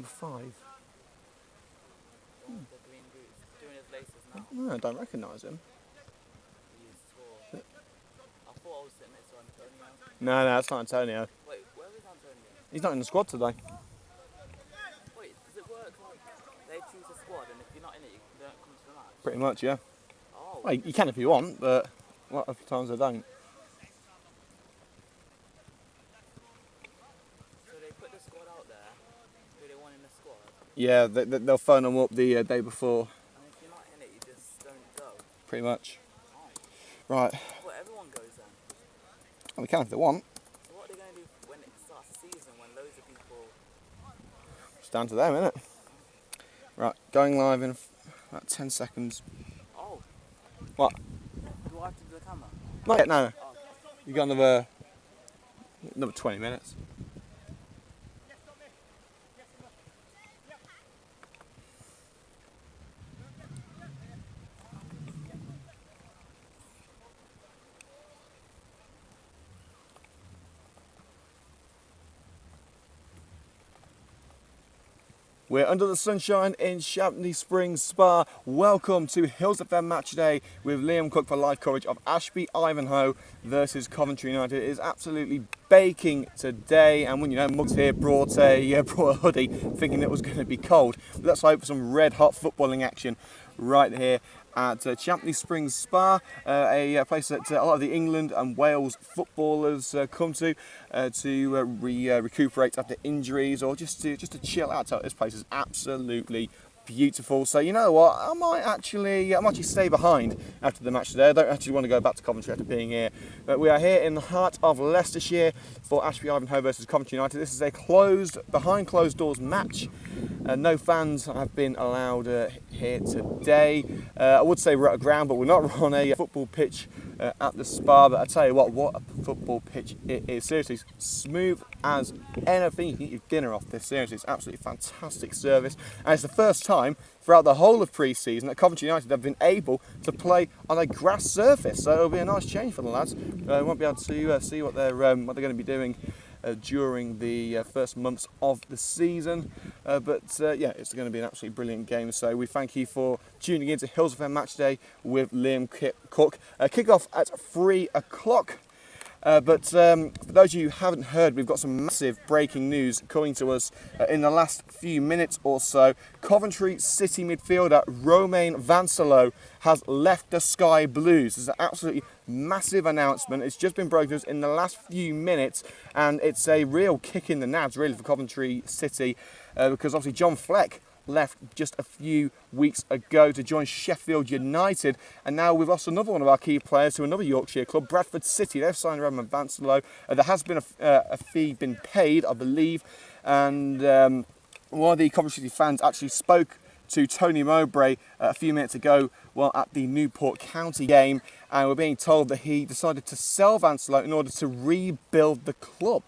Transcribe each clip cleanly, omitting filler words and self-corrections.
number 5. The green boots, doing his laces now. No, I don't recognise him. He's tall. I thought I was sitting next to Antonio. No, that's not Antonio. Wait, where is Antonio? He's not in the squad today. Wait, does it work like they choose a squad and if you're not in it, you don't come to the match? Pretty much, yeah. Oh. Well, you can if you want, but a lot of times they don't. So they put the squad out there, who they want in the squad, Yeah, they'll phone them up the day before. and if you're not in it, you just don't go. Pretty much. Oh. Right. Well, everyone goes then. Well, they can if they want. So what are they going to do when it starts the season, when loads of people... It's down to them, isn't it? Right, going live in about 10 seconds. Oh. What? Do I have to do the camera? Not yet, no. Oh. You got another 20 minutes. We're under the sunshine in Shaftney Springs Spa. Welcome to Hillz FM Matchday with Liam Cook for live coverage of Ashby Ivanhoe versus Coventry United. It is absolutely baking today, and when you know, Muggs here brought a hoodie thinking it was going to be cold. But let's hope for some red hot footballing action right here at Shaftney Springs Spa, a place that a lot of the England and Wales footballers come to recuperate after injuries or just to chill out. So this place is absolutely beautiful. So you know what, I might actually stay behind after the match today. I don't actually want to go back to Coventry after being here. But we are here in the heart of Leicestershire for Ashby Ivanhoe versus Coventry United. This is a behind closed doors match. No fans have been allowed here today. I would say we're at a ground, but we're not on a football pitch at the Spa. But I tell you what a football pitch it is. Seriously, smooth as anything. You can eat your dinner off this. Seriously, it's absolutely fantastic service. And it's the first time throughout the whole of pre-season that Coventry United have been able to play on a grass surface. So it'll be a nice change for the lads. Won't be able to see what they're going to be doing during the first months of the season. But yeah, it's going to be an absolutely brilliant game. So we thank you for tuning in to Hillz FM Matchday with Liam Cook. Kick-off at 3 o'clock. But for those of you who haven't heard, we've got some massive breaking news coming to us in the last few minutes or so. Coventry City midfielder Romain Vancelow has left the Sky Blues. This is an absolutely massive announcement. It's just been broken to us in the last few minutes, and it's a real kick in the nads really for Coventry City because obviously John Fleck left just a few weeks ago to join Sheffield United, and now we've lost another one of our key players to another Yorkshire club, Bradford City. They've signed Romain Vancelow. There has been a fee been paid, I believe, and one of the Coventry City fans actually spoke to Tony Mowbray a few minutes ago while at the Newport County game, and we're being told that he decided to sell Vancelow in order to rebuild the club.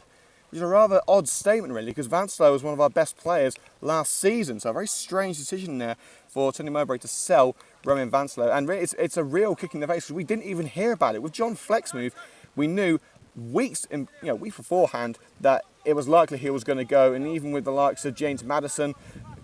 Which is a rather odd statement, really, because Vancelow was one of our best players last season. So a very strange decision there for Tony Mowbray to sell Romain Vancelow. And really, it's a real kick in the face because we didn't even hear about it. With John Fleck's move, we knew weeks beforehand that it was likely he was going to go. And even with the likes of James Maddison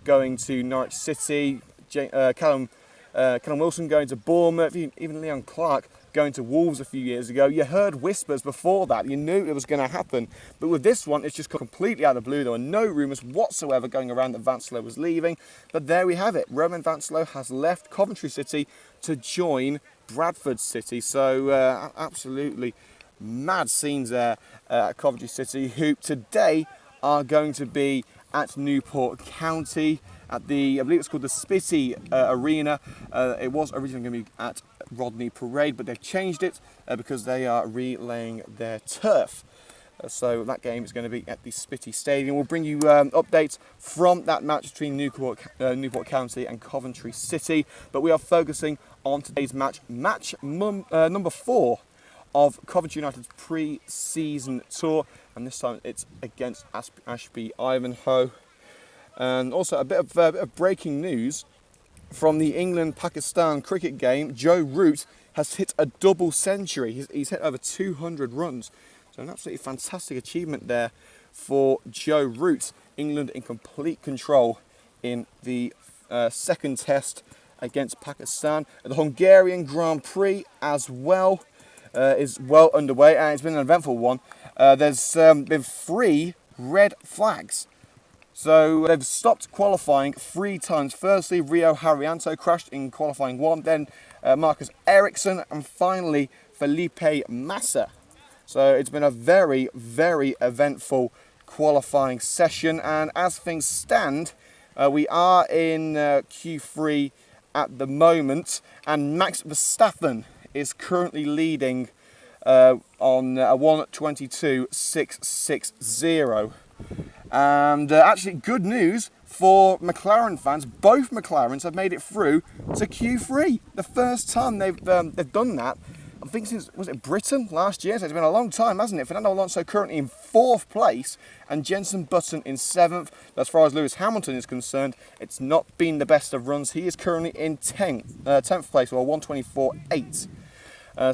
going to Norwich City, Callum Wilson going to Bournemouth, even Leon Clark going to Wolves a few years ago, you heard whispers before that. You knew it was going to happen. But with this one, it's just completely out of the blue. There were no rumours whatsoever going around that Vancelow was leaving. But there we have it. Romain Vancelow has left Coventry City to join Bradford City. So absolutely mad scenes there at Coventry City, who today are going to be at Newport County at the, I believe it's called the Spitty Arena. It was originally going to be at Rodney Parade, but they've changed it because they are relaying their turf. So that game is going to be at the Spitty Stadium. We'll bring you updates from that match between Newport County and Coventry City. But we are focusing on today's match number 4 of Coventry United's pre-season tour, and this time it's against Ashby Ivanhoe. And also a bit of breaking news from the England-Pakistan cricket game. Joe Root has hit a double century. He's hit over 200 runs. So an absolutely fantastic achievement there for Joe Root. England in complete control in the second test against Pakistan. The Hungarian Grand Prix as well is well underway, and it's been an eventful one. There's been 3 red flags. So they've stopped qualifying 3 times. Firstly, Rio Haryanto crashed in qualifying 1, then Marcus Ericsson, and finally Felipe Massa. So it's been a very, very eventful qualifying session, and as things stand, we are in Q3 at the moment, and Max Verstappen is currently leading on 1:22.660. And actually, good news for McLaren fans. Both McLarens have made it through to Q3. The first time they've done that, I think since, was it Britain last year? So it's been a long time, hasn't it? Fernando Alonso currently in 4th place and Jenson Button in 7th. As far as Lewis Hamilton is concerned, it's not been the best of runs. He is currently in 10th place, or 1:24.8.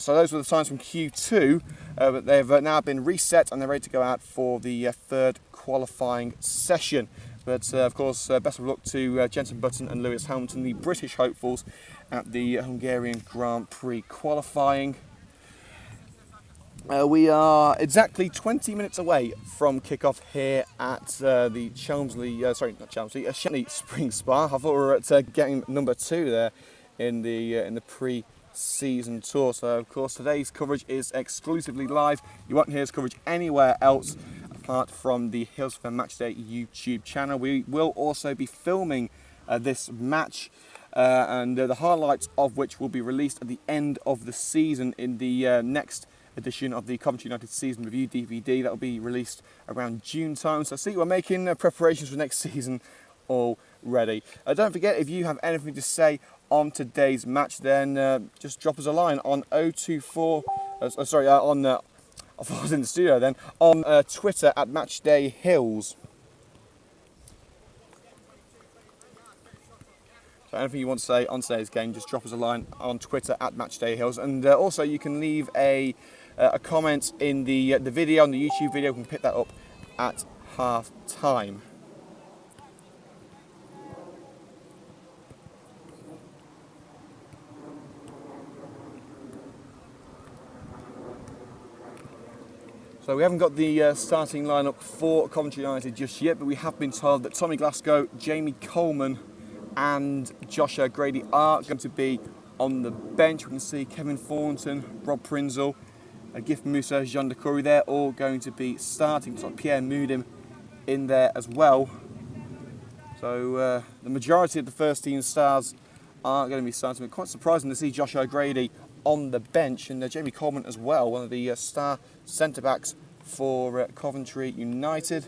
So those were the times from Q2, but they've now been reset and they're ready to go out for the 3rd qualifying session. But of course, best of luck to Jenson Button and Lewis Hamilton, the British hopefuls at the Hungarian Grand Prix qualifying. We are exactly 20 minutes away from kick-off here at the Chelmsley, Shenley Spring Spa. I thought we were at game number 2 there in the pre-season tour. So of course today's coverage is exclusively live. You won't hear this coverage anywhere else apart from the Hillz FM Matchday YouTube channel. We will also be filming this match and the highlights of which will be released at the end of the season in the next edition of the Coventry United Season Review DVD. That will be released around June time. So see, we're making preparations for next season already. Don't forget, if you have anything to say on today's match, then just drop us a line on 024. I thought I was in the studio then. On Twitter at Matchday Hillz. So anything you want to say on today's game, just drop us a line on Twitter at Matchday Hillz, and also you can leave a comment in the video, on the YouTube video. We can pick that up at half time. So we haven't got the starting lineup for Coventry United just yet, but we have been told that Tommy Glasgow, Jamie Coleman and Josh O'Grady are going to be on the bench. We can see Kevin Thornton, Rob Prinzel, Gif Musa, Jean de Coury, they're all going to be starting. It's like Pierre Moodim in there as well. So the majority of the first team stars are going to be starting. It's quite surprising to see Josh O'Grady on the bench, and Jamie Coleman as well, one of the star centre-backs for Coventry United.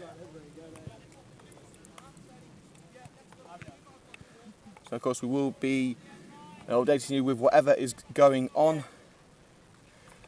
So of course we will be updating you with whatever is going on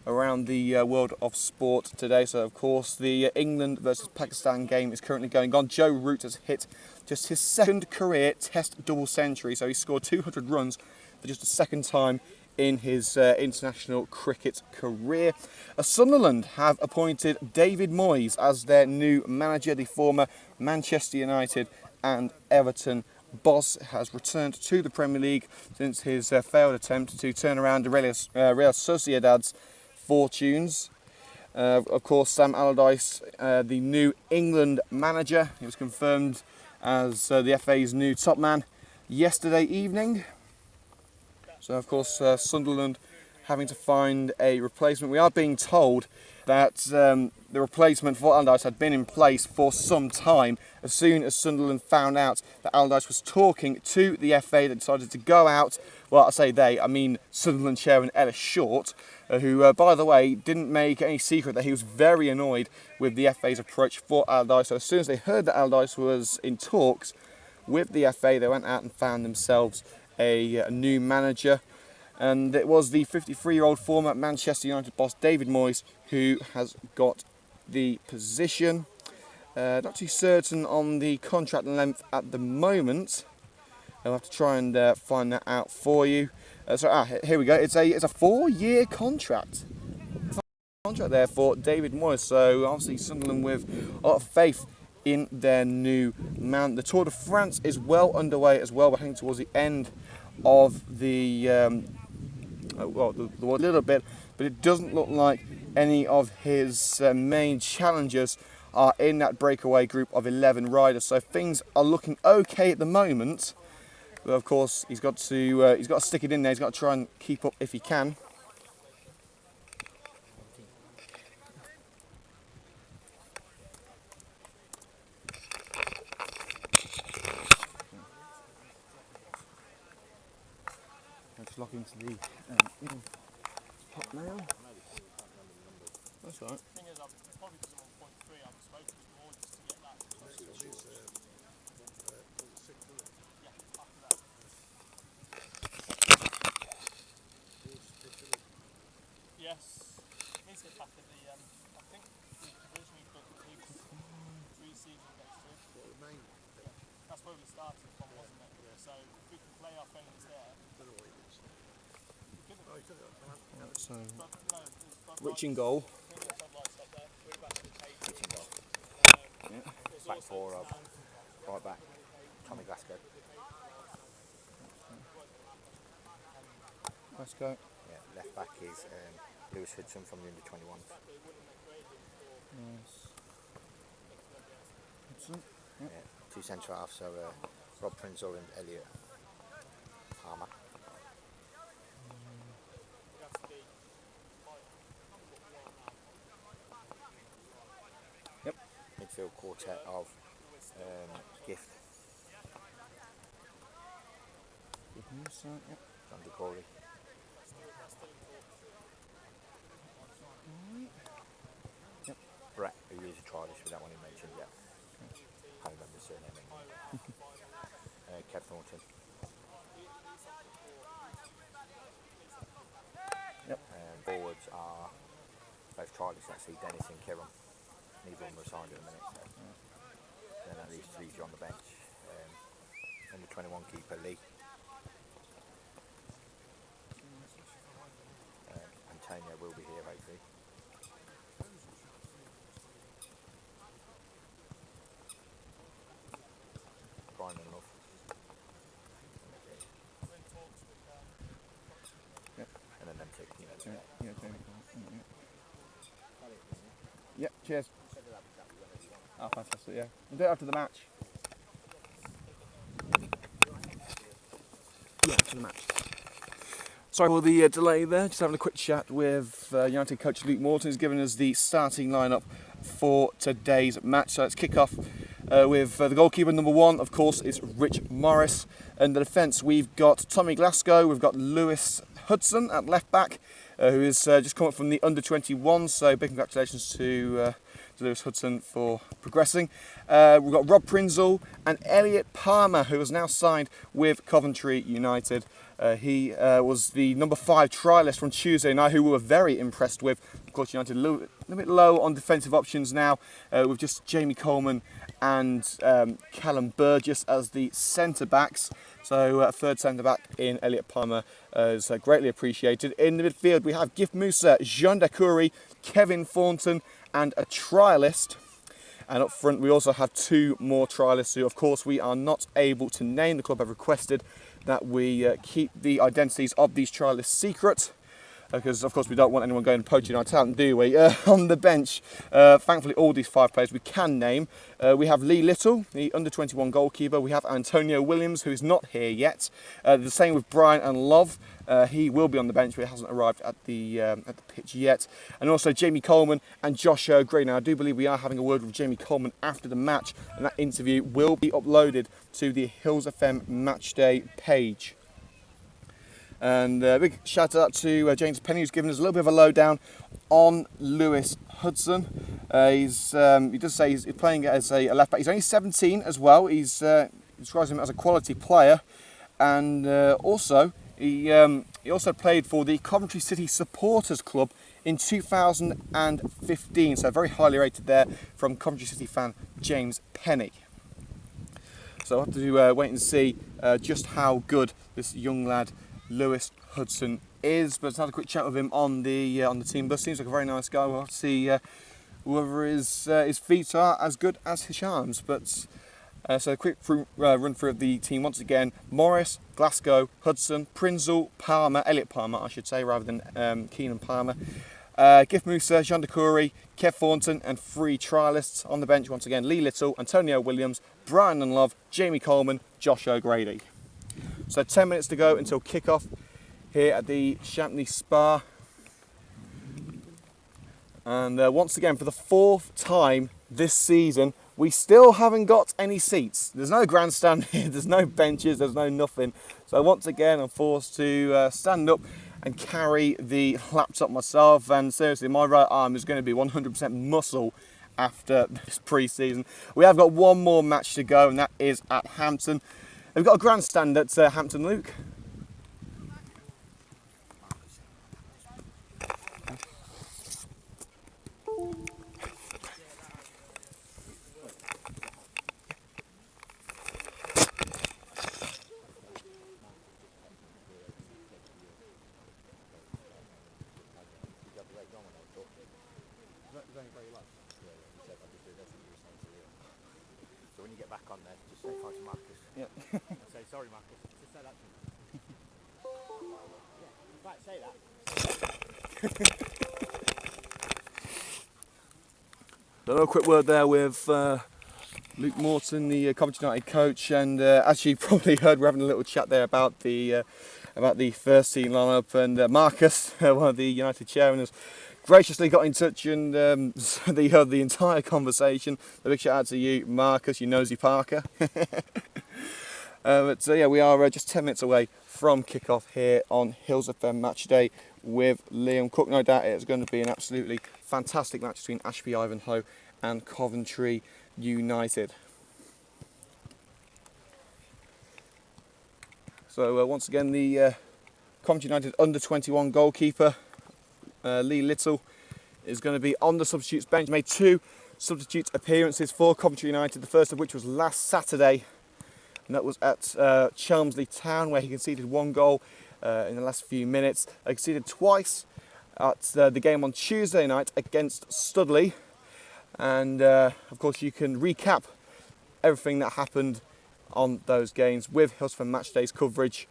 around the world of sport today. So of course the England versus Pakistan game is currently going on. Joe Root has hit just his 2nd career test double century, so he scored 200 runs for just the 2nd time in his international cricket career. Sunderland have appointed David Moyes as their new manager. The former Manchester United and Everton boss has returned to the Premier League since his failed attempt to turn around the Real Sociedad's fortunes. Of course, Sam Allardyce, the new England manager, he was confirmed as the FA's new top man yesterday evening. So of course Sunderland having to find a replacement. We are being told that the replacement for Allardyce had been in place for some time. As soon as Sunderland found out that Allardyce was talking to the FA, they decided to go out. Well, I say they, I mean Sunderland chairman Ellis Short, who, by the way, didn't make any secret that he was very annoyed with the FA's approach for Allardyce. So as soon as they heard that Allardyce was in talks with the FA, they went out and found themselves a new manager. And it was the 53-year-old former Manchester United boss David Moyes who has got the position. Not too certain on the contract length at the moment. I'll have to try and find that out for you. Here we go. It's a 4-year contract. contract there for David Moyes. So obviously Sunderland with a lot of faith in their new man. The Tour de France is well underway as well. We're heading towards the end of the a little bit, but it doesn't look like any of his main challengers are in that breakaway group of 11 riders. So things are looking okay at the moment. But of course, he's got to stick it in there. He's got to try and keep up if he can. Let's lock into the middle pot now. That's all right. Yes, needs to get back in the. I think we originally booked pre-season next year. Yeah, that's where we started from, wasn't it? Yeah. So if we can play our friends there. So, Rich in goal. Yeah. Back four of right back, Tommy Glasgow. Glasgow. Yeah, left back is Lewis Hudson from the under-21s. Nice. Hudson. Yeah. Two centre halves, so Rob Prinzel and Elliot Palmer. Yep. Midfield quartet of Gift, Yep. John DeCorey. Yep. Brett, who is a trialist, but that one he mentioned yet. I can't remember his surname. Kev Thornton. Yep. Forwards are both trialists actually, Dennis and Kieran. Neither of them are signed at the minute. So. Then that leaves three on the bench. Under 21 keeper Lee. Antonio will be here hopefully. Brian and Love. Yep. And then them two. Yeah, Yep, cheers. Oh, fantastic, yeah. We'll do it after the match. Yeah, after the match. Sorry for the delay there, just having a quick chat with United coach Luke Morton, who's given us the starting lineup for today's match. So let's kick off with the goalkeeper. Number one, of course, is Rich Morris. And the defence, we've got Tommy Glasgow, we've got Lewis Hudson at left back, who is just come up from the under-21, so big congratulations to Lewis Hudson for progressing. We've got Rob Prinzel and Elliot Palmer, who has now signed with Coventry United. He was the number 5 trialist from Tuesday night, who we were very impressed with. Of course, United a little bit low on defensive options now, with just Jamie Coleman and Callum Burgess as the centre-backs. So a third centre-back in Elliot Palmer is greatly appreciated. In the midfield, we have Gift Musa, Jean Dacoury, Kevin Thornton, and a trialist. And up front, we also have 2 more trialists who, of course, we are not able to name. The club have requested that we keep the identities of these trialists secret, because, of course, we don't want anyone going and poaching our talent, do we? On the bench, thankfully, all these 5 players we can name. We have Lee Little, the under-21 goalkeeper. We have Antonio Williams, who is not here yet. The same with Brian and Love. He will be on the bench, but he hasn't arrived at the pitch yet. And also Jamie Coleman and Josh O'Grady. Now, I do believe we are having a word with Jamie Coleman after the match, and that interview will be uploaded to the Hillz FM Matchday page. And a big shout out to James Penny, who's given us a little bit of a lowdown on Lewis Hudson. He does say he's playing as a left back. He's only 17 as well. He describes him as a quality player, and also he also played for the Coventry City Supporters Club in 2015. So very highly rated there from Coventry City fan James Penny. So I'll have to wait and see just how good this young lad Lewis Hudson is. But I had a quick chat with him on the team bus. Seems like a very nice guy. We'll have to see whether his feet are as good as his charms. But so a quick run through of the team once again: Morris, Glasgow, Hudson, Prinzel, Palmer, Elliot Palmer, I should say, rather than Keenan Palmer. Gif Musa, Jean de Coury, Kev Thornton, and 3 trialists on the bench once again: Lee Little, Antonio Williams, Brian and Love, Jamie Coleman, Josh O'Grady. So 10 minutes to go until kick-off here at the Champney Spa. And once again, for the 4th time this season, we still haven't got any seats. There's no grandstand here, there's no benches, there's no nothing. So once again, I'm forced to stand up and carry the laptop myself. And seriously, my right arm is going to be 100% muscle after this pre-season. We have got one more match to go, and that is at Hampton. We've got a grandstand at Hampton, Luke. So when you get back on there, just say hi to Marcus. Yeah. Say sorry, Marcus. Just say that to me. Yeah, in fact, say that. A little quick word there with Luke Morton, the Coventry United coach, and as you probably heard, we're having a little chat there about the first team lineup, and Marcus, one of the United chairmen, has graciously got in touch, and they heard the entire conversation. A big shout out to you, Marcus, you nosy Parker. But yeah, we are just 10 minutes away from kick-off here on Hillz FM Matchday with Liam Cook. No doubt it's going to be an absolutely fantastic match between Ashby, Ivanhoe and Coventry United. So once again, the Coventry United under-21 goalkeeper, Lee Little, is going to be on the substitutes bench. Made 2 substitute appearances for Coventry United, the first of which was last Saturday, and that was at Chelmsley Town, where he conceded 1 goal in the last few minutes. He conceded twice at the game on Tuesday night against Studley, and of course you can recap everything that happened on those games with Hillz FM Matchday's coverage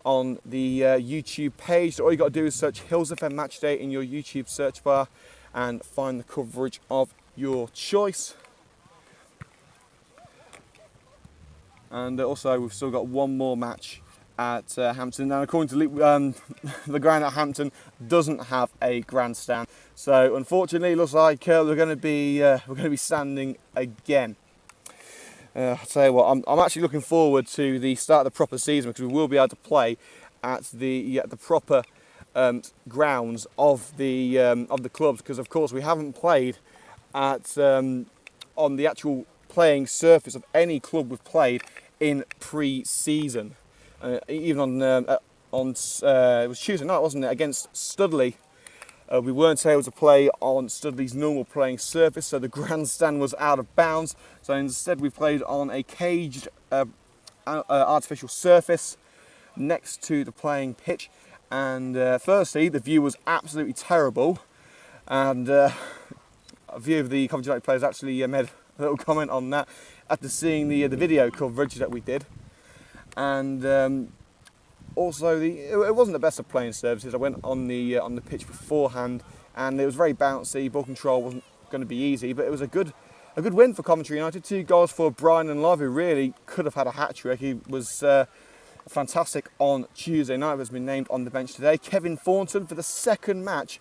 on the YouTube page. So all you got to do is search Hillz FM Matchday in your YouTube search bar and find the coverage of your choice. And also we've still got one more match at Hampton. Now, according to Luke, the ground at Hampton doesn't have a grandstand, so unfortunately it looks like we're going to be standing again. I'll tell you what, I'm actually looking forward to the start of the proper season, because we will be able to play at the proper grounds of the clubs, because of course we haven't played at on the actual playing surface of any club we've played in pre-season. Even on it was Tuesday night, wasn't it, against Studley. We weren't able to play on Studley's normal playing surface, so the grandstand was out of bounds. So instead we played on a caged artificial surface next to the playing pitch. And firstly, the view was absolutely terrible. And a few of the Coventry United players actually made a little comment on that after seeing the video coverage that we did. And also, it wasn't the best of playing surfaces. I went on the pitch beforehand, and it was very bouncy. Ball control wasn't going to be easy, but it was a good win for Coventry United. 2 goals for Brian and Love, who really could have had a hat-trick. He was fantastic on Tuesday night, has been named on the bench today. Kevin Thornton, for the 2nd match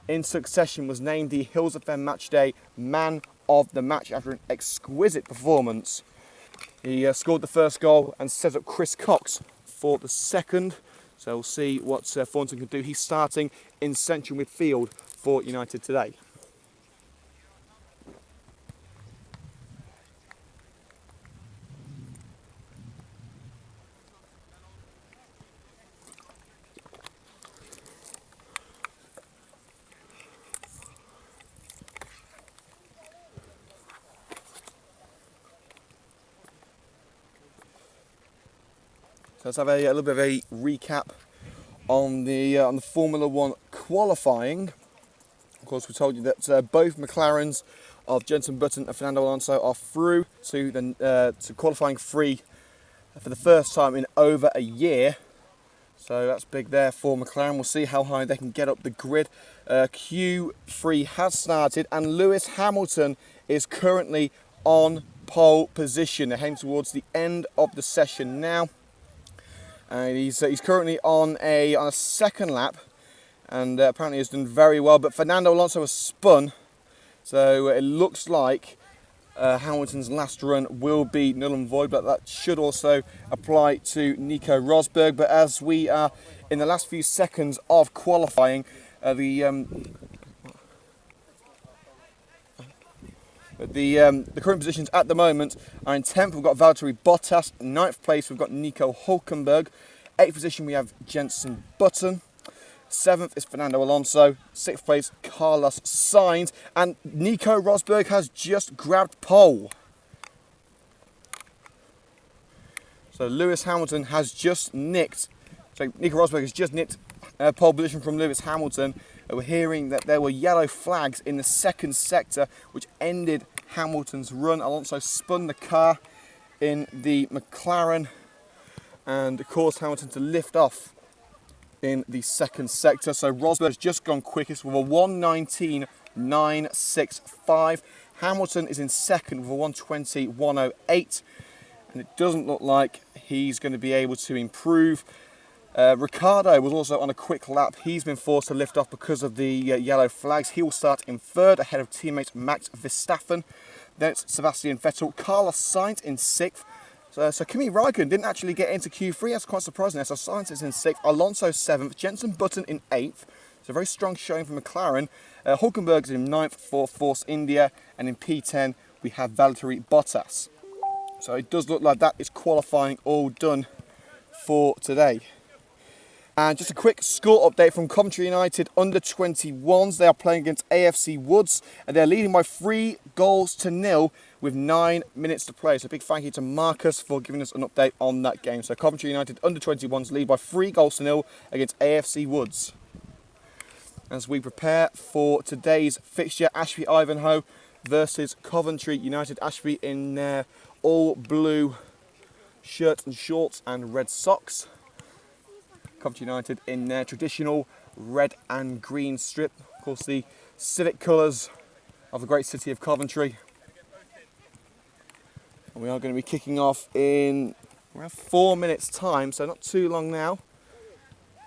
in succession, was named the Hillz FM Matchday Man of the Match after an exquisite performance. He scored the 1st goal and set up Chris Cox for the 2nd. So we'll see what Thornton can do. He's starting in central midfield for United today. So let's have a little bit of a recap on the Formula One qualifying. Of course, we told you that both McLarens of Jenson Button and Fernando Alonso are through to qualifying free for the first time in over a year. So that's big there for McLaren. We'll see how high they can get up the grid. Q3 has started, and Lewis Hamilton is currently on pole position. They're heading towards the end of the session now, and he's currently on a second lap, and apparently has done very well. But Fernando Alonso has spun, so it looks like Hamilton's last run will be null and void, but that should also apply to Nico Rosberg. But as we are in the last few seconds of qualifying, the current positions at the moment are in 10th, we've got Valtteri Bottas. 9th place, we've got Nico Hülkenberg. 8th position, we have Jenson Button. 7th is Fernando Alonso. 6th place, Carlos Sainz. And Nico Rosberg has just grabbed pole. So Lewis Hamilton has just nicked, so Nico Rosberg has just nicked pole position from Lewis Hamilton. We're hearing that there were yellow flags in the second sector, which ended Hamilton's run. Alonso spun the car in the McLaren and caused Hamilton to lift off in the second sector. So Rosberg's just gone quickest with a 1:19.965. Hamilton is in second with a 1:20.108, and it doesn't look like he's going to be able to improve. Ricciardo was also on a quick lap. He's been forced to lift off because of the yellow flags. He will start in third ahead of teammate Max Verstappen. Then it's Sebastian Vettel. Carlos Sainz in sixth. So Kimi Räikkönen didn't actually get into Q3. That's quite surprising there. So Sainz is in 6th, Alonso 7th, Jenson Button in 8th. So a very strong showing from McLaren. Hülkenberg is in 9th for Force India, and in P10 we have Valtteri Bottas. So it does look like that is qualifying all done for today. And just a quick score update from Coventry United under 21s. They are playing against AFC Woods, and they're leading by 3-0 with 9 minutes to play. So a big thank you to Marcus for giving us an update on that game. So Coventry United under 21s lead by 3-0 against AFC Woods. As we prepare for today's fixture, Ashby Ivanhoe versus Coventry United. Ashby in their all blue shirt and shorts and red socks. Coventry United in their traditional red and green strip. Of course, the civic colours of the great city of Coventry. And we are going to be kicking off in around 4 minutes time, so not too long now.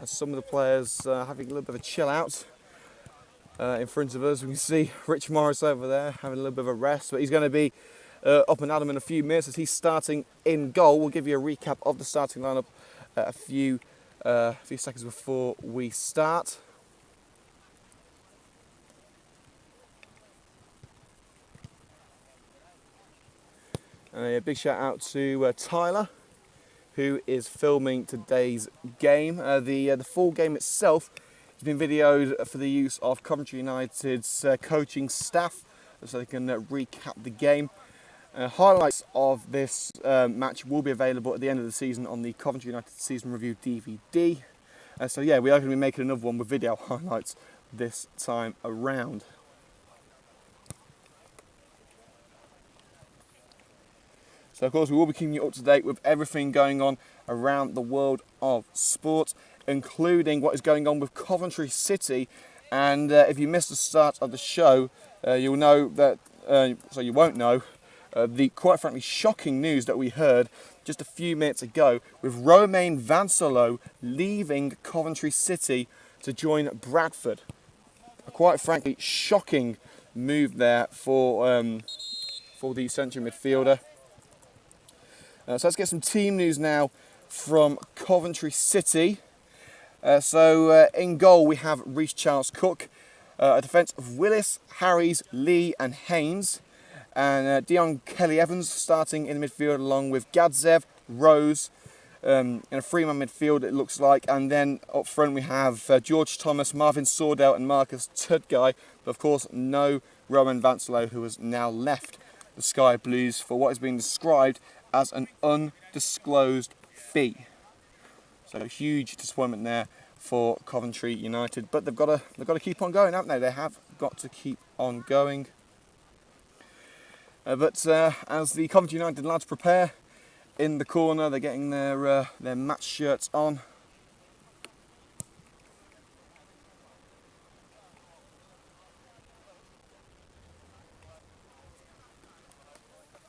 As some of the players having a little bit of a chill out. In front of us, we can see Rich Morris over there having a little bit of a rest, but he's going to be up and at him in a few minutes as he's starting in goal. We'll give you a recap of the starting lineup a few seconds before we start. A big shout out to Tyler, who is filming today's game. The full game itself has been videoed for the use of Coventry United's coaching staff, so they can recap the game. Highlights of this match will be available at the end of the season on the Coventry United Season Review DVD. So yeah, we are going to be making another one with video highlights this time around. So of course we will be keeping you up to date with everything going on around the world of sport, including what is going on with Coventry City. And if you missed the start of the show, you'll know that, so you won't know, the quite frankly shocking news that we heard just a few minutes ago with Romain Vancelow leaving Coventry City to join Bradford. A quite frankly shocking move there for the central midfielder. So let's get some team news now from Coventry City. So in goal we have Reece Charles-Cook, a defence of Willis, Harries, Lee and Haynes. And Dion Kelly-Evans starting in the midfield along with Gadzev, Rose, in a three-man midfield it looks like. And then up front we have George Thomas, Marvin Sordell and Marcus Tudguy. But of course no Romain Vancelow, who has now left the Sky Blues for what is being described as an undisclosed fee. So a huge disappointment there for Coventry United. But they've got to keep on going, haven't they? They have got to keep on going. But as the Coventry United lads prepare in the corner, they're getting their match shirts on.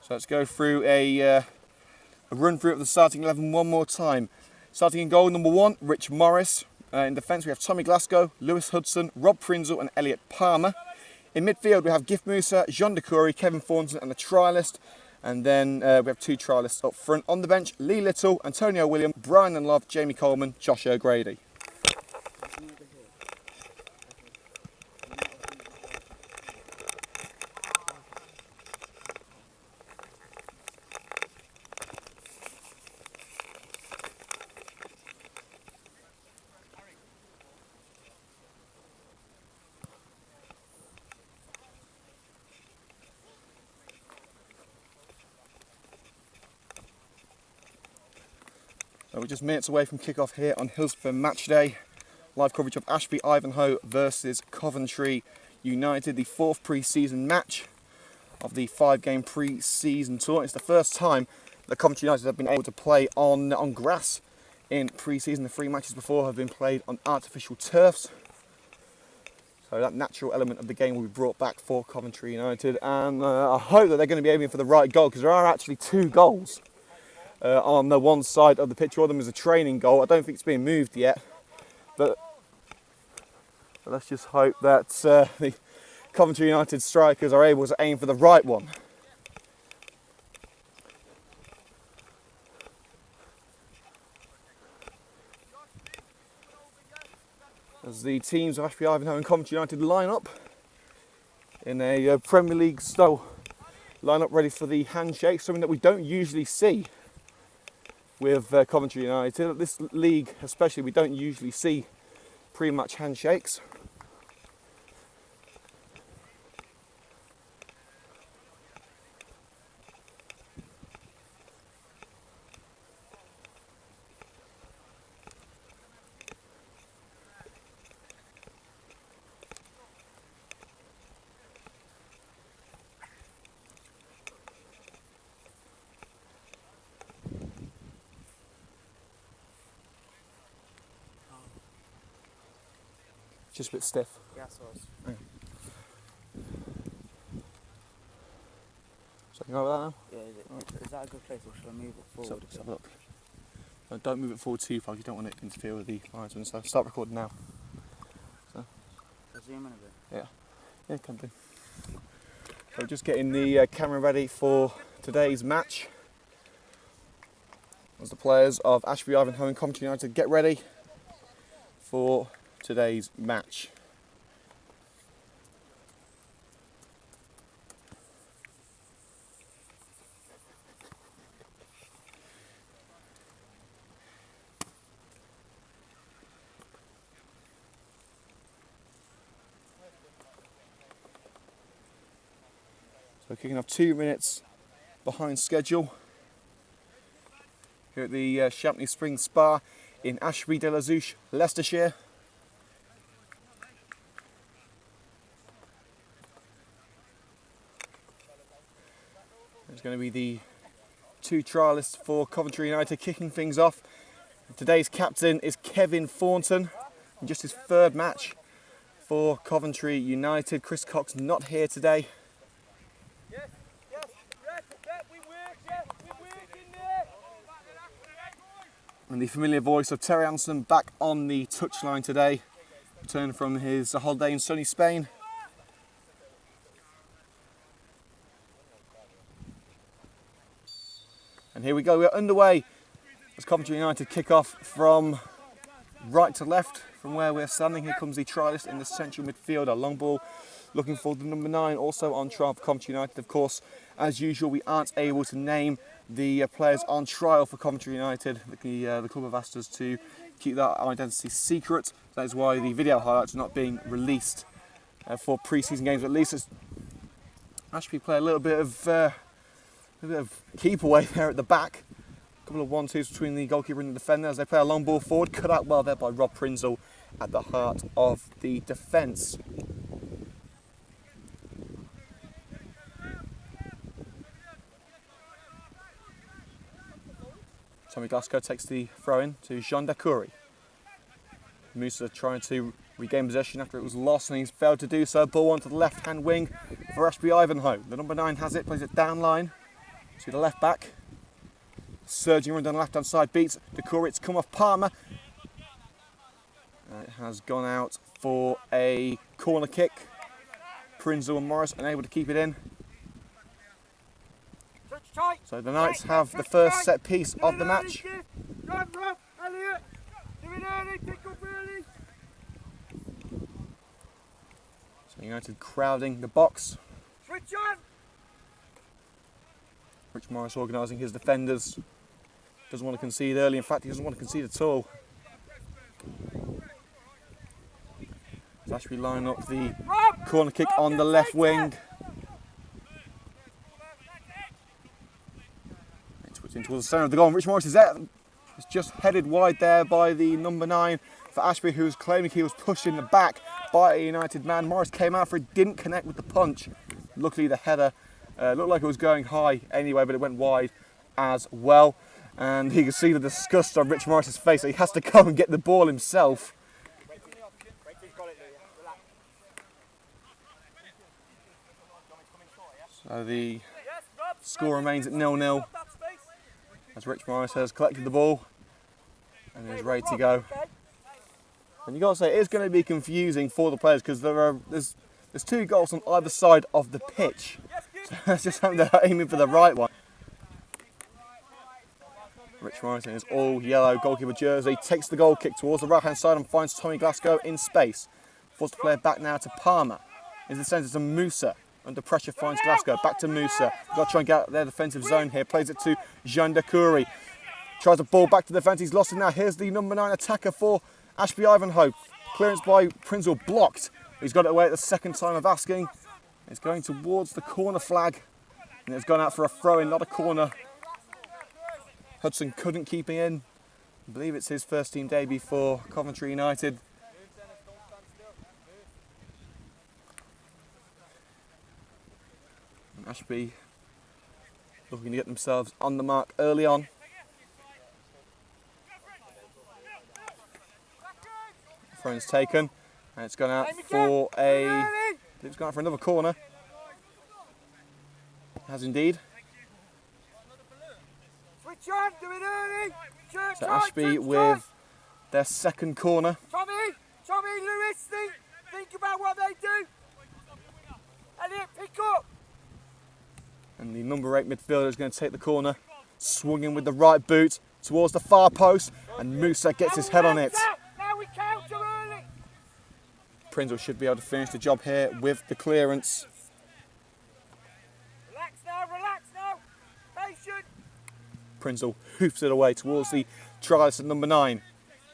So let's go through a run through of the starting 11 one more time. Starting in goal, number 1, Rich Morris. In defence, we have Tommy Glasgow, Lewis Hudson, Rob Prinzel and Elliot Palmer. In midfield, we have Gift Musa, Jean de Coury, Kevin Thornton and the trialist. And then we have 2 trialists up front. On the bench, Lee Little, Antonio William, Brian and Love, Jamie Coleman, Josh O'Grady. So we're just minutes away from kick-off here on Hillz FM Matchday. Live coverage of Ashby Ivanhoe versus Coventry United, the 4th pre-season match of the 5-game pre-season tour. It's the first time that Coventry United have been able to play on grass in pre-season. The 3 matches before have been played on artificial turfs. So that natural element of the game will be brought back for Coventry United. And I hope that they're going to be aiming for the right goal, because there are actually 2 goals on the one side of the pitch. One of them is a training goal. I don't think it's been moved yet, but let's just hope that the Coventry United strikers are able to aim for the right one. As the teams of Ashby Ivanhoe and Coventry United line up in a Premier League style line-up, ready for the handshake, something that we don't usually see with Coventry United. This league especially, we don't usually see pre-match handshakes. Just a bit stiff. Yeah, so Yeah. So you go with that now? yeah, is that a good place, or should I move it So forward? let's have a look. Don't move it forward too far, you don't want it to interfere with the linesman. So start recording now. I'll zoom in a bit. Yeah, can do. So just getting the camera ready for today's match. As the players of Ashby Ivanhoe and Coventry United get ready for today's match. So kicking off 2 minutes behind schedule here at the Champney Spring Spa in Ashby de la Zouch, Leicestershire. There's going to be the 2 trialists for Coventry United kicking things off. Today's captain is Kevin Thornton, in just his 3rd match for Coventry United. Chris Cox not here today. And the familiar voice of Terry Anderson back on the touchline today, returned from his holiday in sunny Spain. And here we go, we're underway as Coventry United kick off from right to left from where we're standing. Here comes the trialist in the central midfield, a long ball looking for the number 9, also on trial for Coventry United. Of course, as usual, we aren't able to name the players on trial for Coventry United. The club have asked us to keep that identity secret. That is why the video highlights are not being released for pre-season games. At least as Ashby play a little bit of keep away there at the back. A couple of 1-2s between the goalkeeper and the defender as they play a long ball forward. Cut out well there by Rob Prinzel at the heart of the defence. Tommy Glasgow takes the throw in to Jean Dacoury. Musa trying to regain possession after it was lost and he's failed to do so. Ball onto the left hand wing for Ashby Ivanhoe. The number 9 has it, plays it down line to the left back. Surging run down the left hand side, beats Dacoury. It's come off Palmer. It has gone out for a corner kick. Prinzel and Morris unable to keep it in. So the Knights have the first set piece of the match. So United crowding the box. Rich Morris organising his defenders. Doesn't want to concede early. In fact, he doesn't want to concede at all. So Ashby line up the corner kick on the left wing. Towards the centre of the goal. Rich Morris is there. It's just headed wide there by the number 9 for Ashby, who was claiming he was pushed in the back by a United man. Morris came out for it, didn't connect with the punch. Luckily, the header looked like it was going high anyway, but it went wide as well. And you can see the disgust on Rich Morris's face. So he has to go and get the ball himself. So the score remains at 0-0 as Rich Morris has collected the ball and is ready to go. And you've got to say, it is going to be confusing for the players because there's 2 goals on either side of the pitch. So it's just having to aiming for the right one. Rich Morris in his all yellow goalkeeper jersey takes the goal kick towards the right hand side and finds Tommy Glasgow in space. Forced to play it back now to Palmer. In the centre to Musa. Under pressure finds Glasgow. Back to Musa. Got to try and get out of their defensive zone here. Plays it to Jean Dacoury. Tries the ball back to the defence. He's lost it now. Here's the number 9 attacker for Ashby Ivanhoe. Clearance by Prinzel blocked. He's got it away at the second time of asking. It's going towards the corner flag. And it's gone out for a throw-in, not a corner. Hudson couldn't keep it in. I believe it's his first team debut for Coventry United. And Ashby looking to get themselves on the mark early on. Thrown's taken, and it's gone out for it's gone out for another corner. It has indeed. So Ashby with their second corner. Tommy, Lewis, think about what they do. Elliot, pick up. And the number 8 midfielder is going to take the corner, swung in with the right boot towards the far post, and Musa gets his head on it. Now we counter early. Prinzel should be able to finish the job here with the clearance. Relax now. Patient. Prinzel hoofs it away towards the trialist at number 9.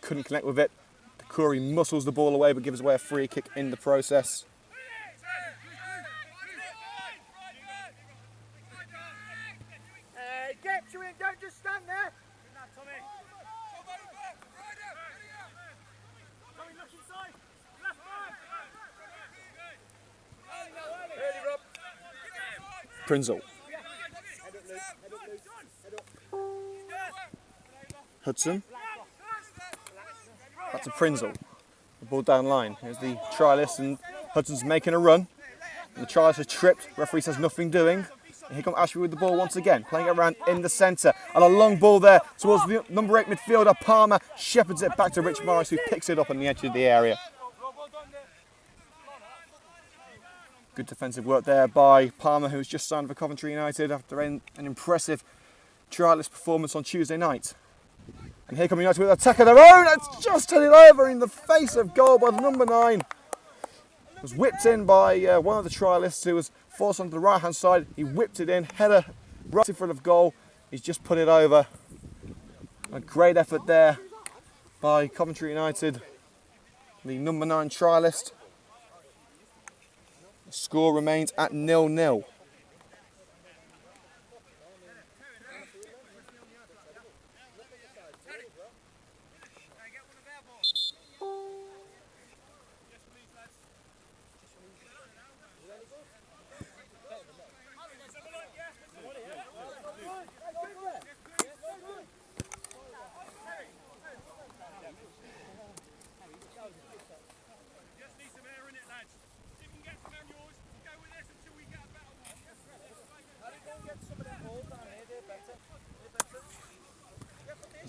Couldn't connect with it. Dacoury muscles the ball away but gives away a free kick in the process. Get to him, don't just stand there. Tommy, look inside. Left back. Prinzel. Hudson. Back to Prinzel. The ball down line. Here's the trialist and Hudson's making a run. And the trialist is tripped. Referee says nothing doing. And here comes Ashby with the ball once again, playing it around in the centre. And a long ball there towards the number 8 midfielder, Palmer. Shepherds it back to Rich Morris, who picks it up on the edge of the area. Good defensive work there by Palmer, who's just signed for Coventry United after an impressive trialist performance on Tuesday night. And here come United with an attack of their own. It's just headed over in the face of goal by the number 9. It was whipped in by one of the trialists who was forced onto the right hand side. He whipped it in, header right in front of goal. He's just put it over. A great effort there by Coventry United, the number 9 trialist. The score remains at 0-0.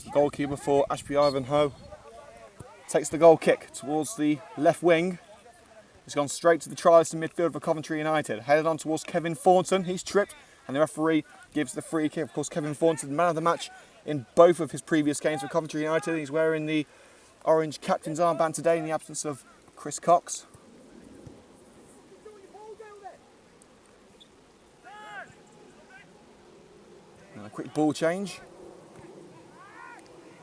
The goalkeeper for Ashby Ivanhoe takes the goal kick towards the left wing. He's gone straight to the trialist in midfield for Coventry United. Headed on towards Kevin Thornton. He's tripped and the referee gives the free kick. Of course, Kevin Thornton, man of the match in both of his previous games for Coventry United. He's wearing the orange captain's armband today in the absence of Chris Cox. And a quick ball change.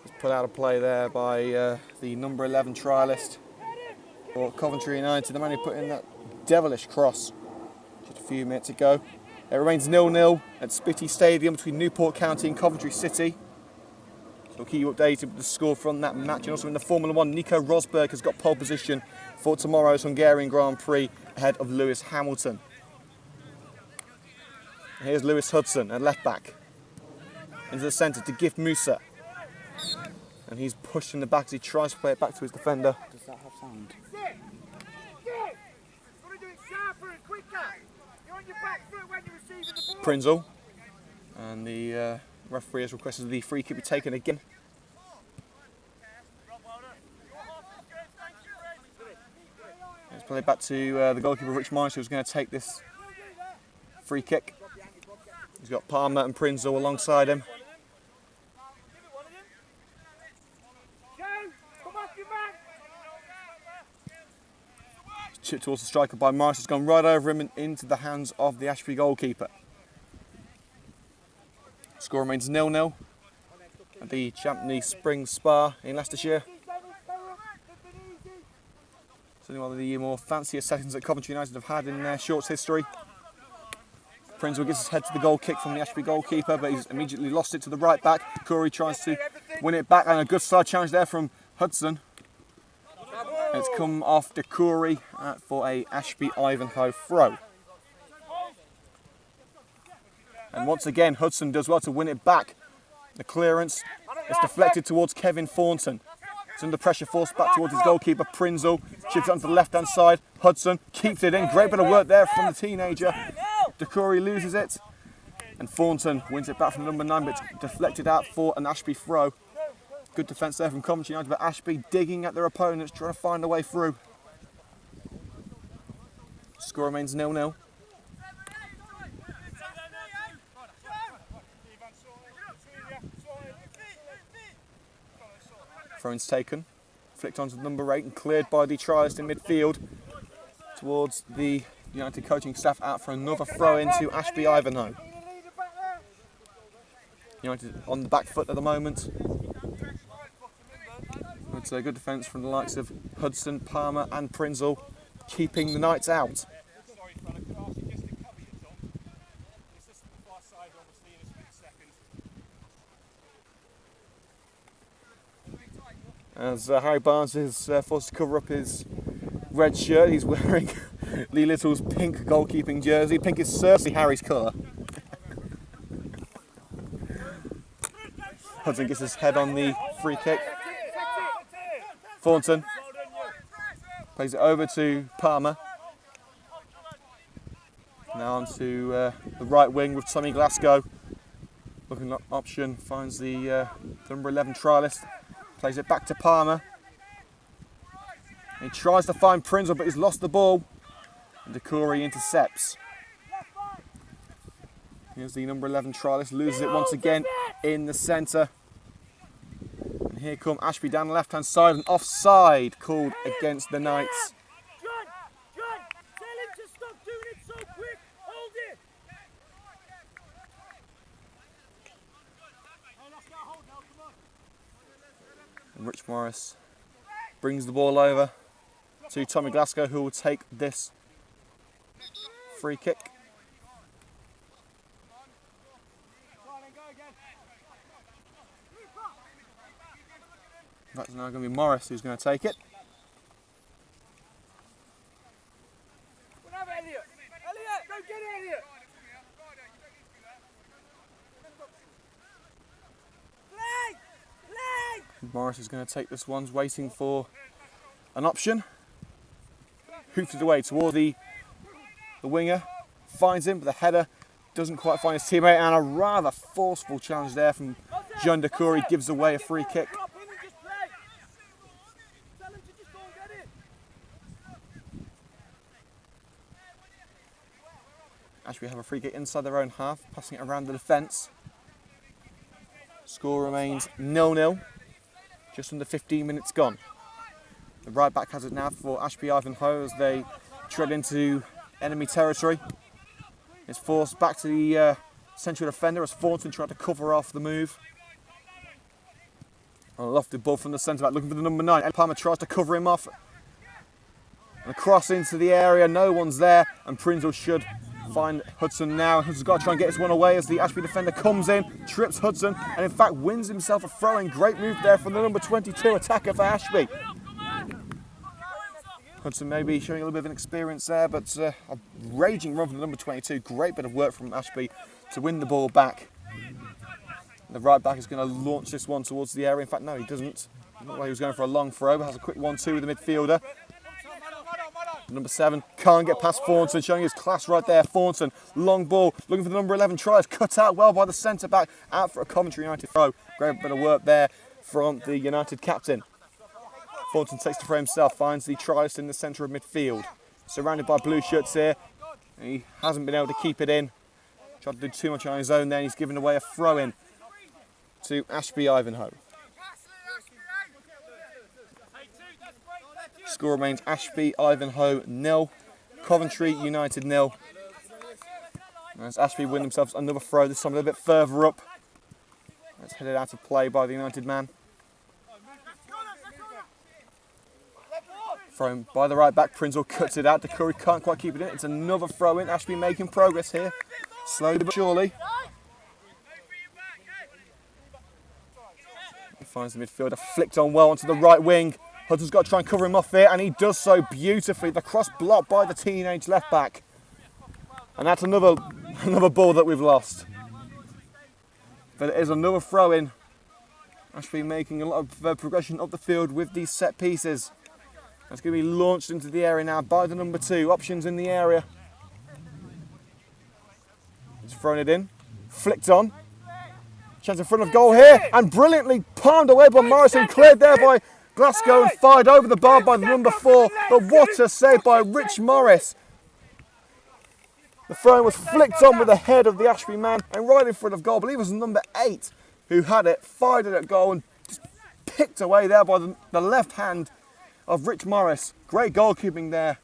It's put out of play there by the number 11 trialist for Coventry United, the man who put in that devilish cross just a few minutes ago. It remains 0-0 at Spitty Stadium between Newport County and Coventry City. So we'll keep you updated with the score from that match. And also in the Formula 1, Nico Rosberg has got pole position for tomorrow's Hungarian Grand Prix ahead of Lewis Hamilton. Here's Lewis Hudson at left back. Into the centre to Gift Musa. And he's pushed in the back as he tries to play it back to his defender. Does that have sound? Prinzel. And the referee has requested the free kick be taken again. Let's play it back to the goalkeeper Rich Morris, who's going to take this free kick. He's got Palmer and Prinzel alongside him. Chipped towards the striker by Morris, has gone right over him and into the hands of the Ashby goalkeeper. Score remains 0-0 at the Champney Spring Spa in Leicestershire. Certainly one of the more fancier settings that Coventry United have had in their short history. Prinzel gets his head to the goal kick from the Ashby goalkeeper, but he's immediately lost it to the right back. Corey tries to win it back, and a good side challenge there from Hudson. It's come off to Corey for a Ashby Ivanhoe throw. And once again, Hudson does well to win it back. The clearance is deflected towards Kevin Thornton. It's under pressure, forced back towards his goalkeeper, Prinzel. Chips it onto the left-hand side. Hudson keeps it in. Great bit of work there from the teenager. DeCoury loses it. And Thornton wins it back from number 9, but it's deflected out for an Ashby throw. Good defence there from Coventry United, but Ashby digging at their opponents, trying to find a way through. Score remains 0-0. Throw-in's taken, flicked onto number 8 and cleared by the trialist in midfield towards the United coaching staff, out for another throw into Ashby Ivanhoe. United on the back foot at the moment. It's a good defence from the likes of Hudson, Palmer and Prinzel, keeping the Knights out. As Harry Barnes is forced to cover up his red shirt, he's wearing Lee Little's pink goalkeeping jersey. Pink is certainly Harry's colour. Hudson gets his head on the free kick. Thornton plays it over to Palmer. Now on to the right wing with Tommy Glasgow. Looking at option, finds the number 11 trialist. Plays it back to Palmer. He tries to find Prinzel, but he's lost the ball. And DeCoury intercepts. Here's the number 11 trialist, loses it once again in the centre. And here come Ashby down the left-hand side, and offside called against the Knights. John, tell him to stop doing it so quick. Hold it. And Rich Morris brings the ball over to Tommy Glasgow, who will take this free kick. That's now going to be Morris who's going to take it. Elliot, go get it, Elliot. Play. Morris is going to take this one, waiting for an option. Hoops it away toward the winger, finds him, but the header doesn't quite find his teammate, and a rather forceful challenge there from John Decory gives away a free kick. Drop in and just play. Tell him to just go and get it. Ashby have a free kick inside their own half, passing it around the defence. Score remains 0-0. Just under 15 minutes gone. The right back has it now for Ashby Ivanhoe as they tread into enemy territory. It's forced back to the central defender as Thornton tried to cover off the move. A lofted ball from the centre back looking for the number 9. And Palmer tries to cover him off. And across into the area, no one's there, and Prinzel should find Hudson now. Hudson's got to try and get this one away as the Ashby defender comes in, trips Hudson, and in fact wins himself a throw-in. Great move there from the number 22 attacker for Ashby. Hudson maybe showing a little bit of an experience there, but a raging run from the number 22. Great bit of work from Ashby to win the ball back. The right back is going to launch this one towards the area. In fact, no, he doesn't. Looked like he was going for a long throw, but has a quick 1-2 with the midfielder. Number 7 can't get past Thornton, showing his class right there. Thornton, long ball, looking for the number 11, tries, cut out well by the centre back, out for a Coventry United throw. Great bit of work there from the United captain. Thornton takes the throw himself, finds the tries in the centre of midfield. Surrounded by blue shirts here. He hasn't been able to keep it in. Tried to do too much on his own there, and he's given away a throw-in to Ashby Ivanhoe. Score remains Ashby Ivanhoe 0, Coventry United 0. As Ashby win themselves another throw, this time a little bit further up. It's headed out of play by the United man. Thrown by the right back, Prinzel cuts it out. Decory can't quite keep it in. It's another throw in. Ashby making progress here, slowly but surely. He finds the midfielder flicked on well onto the right wing. Hudson's got to try and cover him off here, and he does so beautifully. The cross blocked by the teenage left back. And that's another ball that we've lost. But it is another throw in. Ashby making a lot of progression up the field with these set pieces. That's going to be launched into the area now by the number 2. Options in the area. He's thrown it in. Flicked on. Chance in front of goal here. And brilliantly palmed away by Morrison. Cleared there by Glasgow and fired over the bar by the number 4. But what a save by Rich Morris. The throw was flicked on with the head of the Ashby man and right in front of goal. I believe it was number 8 who had it, fired it at goal and just picked away there by the left hand of Rich Morris. Great goalkeeping there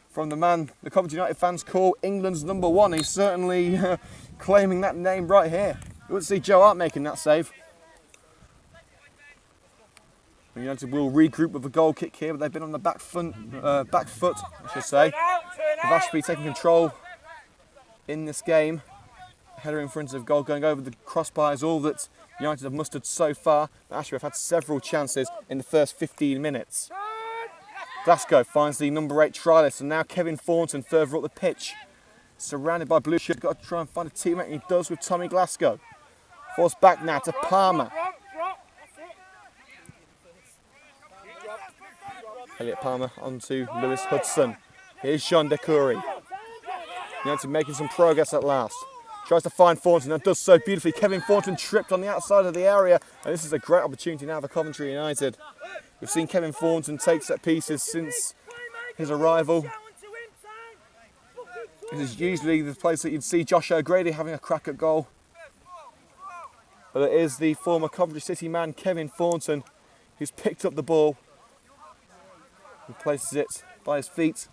from the man the Coventry United fans call England's number 1. He's certainly claiming that name right here. You wouldn't see Joe Hart making that save. United will regroup with a goal kick here, but they've been on the back foot, I should say. With Ashby taking control in this game. Header in front of goal, going over the crossbar is all that United have mustered so far. But Ashby have had several chances in the first 15 minutes. Glasgow finds the number 8 trialist, and now Kevin Thornton further up the pitch. Surrounded by blue shirts, got to try and find a teammate, and he does with Tommy Glasgow. Forced back now to Palmer. Elliot Palmer onto Lewis Hudson. Here's John Decory. United making some progress at last. Tries to find Thornton and does so beautifully. Kevin Thornton tripped on the outside of the area, and this is a great opportunity now for Coventry United. We've seen Kevin Thornton take set pieces since his arrival. This is usually the place that you'd see Josh O'Grady having a crack at goal. But it is the former Coventry City man, Kevin Thornton, who's picked up the ball and places it by his feet.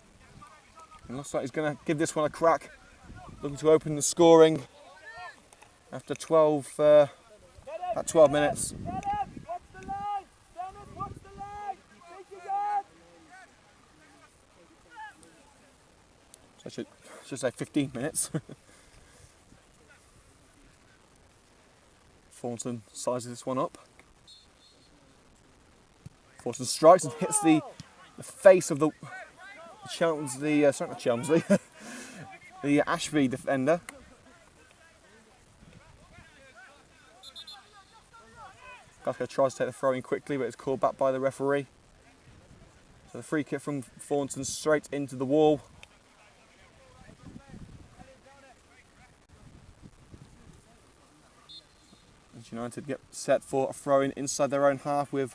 And looks like he's going to give this one a crack. Looking to open the scoring after about 12 minutes. So I should say 15 minutes. Thornton sizes this one up. Thornton strikes and hits the face of the the Ashby defender. Glasgow tries to take the throw in quickly, but it's called back by the referee. So the free kick from Thornton straight into the wall. Coventry United get set for a throw-in inside their own half with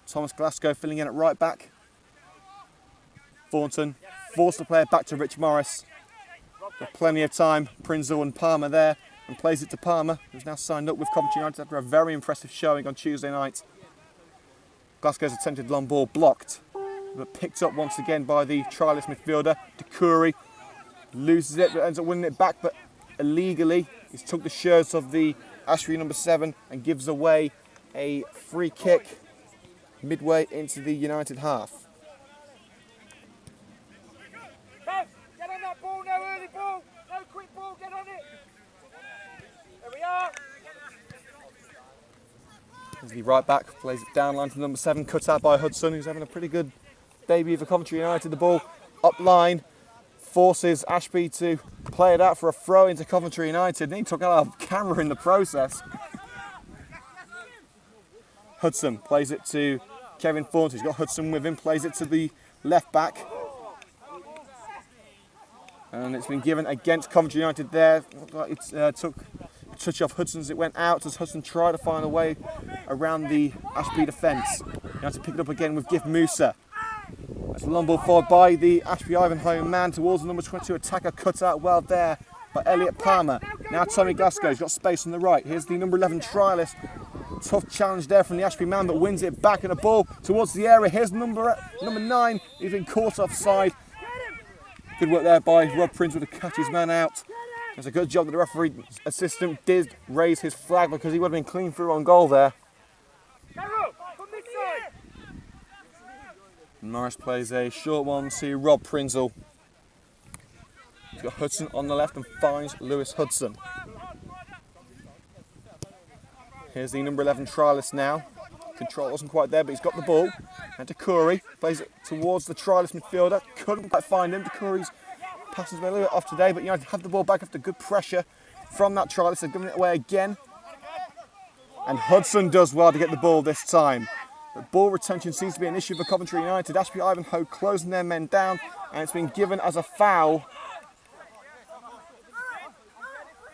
Thomas Glasgow filling in at right back. Thornton forced the player back to Rich Morris. Got plenty of time. Prinzel and Palmer there, and plays it to Palmer, who's now signed up with Coventry United after a very impressive showing on Tuesday night. Glasgow's attempted long ball blocked, but picked up once again by the trialist midfielder. Decouri loses it, but ends up winning it back, but illegally. He's took the shirts of the Ashby number 7 and gives away a free kick midway into the United half. Get on that ball, no early ball, no quick ball, get on it. There we are. As the right back plays it down line to number 7, cut out by Hudson, who's having a pretty good debut for Coventry United. The ball up line forces Ashby to play it out for a throw into Coventry United, and he took out our camera in the process. Hudson plays it to Kevin Thornton. He's got Hudson with him, plays it to the left back. And it's been given against Coventry United there. It took a touch off Hudson as it went out, as Hudson tried to find a way around the Ashby defence. You have to pick it up again with Gift Musa. That's a long ball forward by the Ashby Ivanhoe man towards the number 22 attacker, cut out well there by Elliot Palmer. Now Tommy Glasgow's got space on the right. Here's the number 11 trialist. Tough challenge there from the Ashby man, but wins it back, and a ball towards the area. Here's number 9. He's been caught offside. Good work there by Rob Prince to catch his man out. It's a good job that the referee assistant did raise his flag, because he would have been clean through on goal there. Morris plays a short one to Rob Prinzel. He's got Hudson on the left and finds Lewis Hudson. Here's the number 11 trialist now. Control wasn't quite there, but he's got the ball. And Decouri plays it towards the trialist midfielder. Couldn't quite find him. Decouri's passes a little bit off today, but United have the ball back after good pressure from that trialist. They're giving it away again. And Hudson does well to get the ball this time. But ball retention seems to be an issue for Coventry United. Ashby Ivanhoe closing their men down, and it's been given as a foul.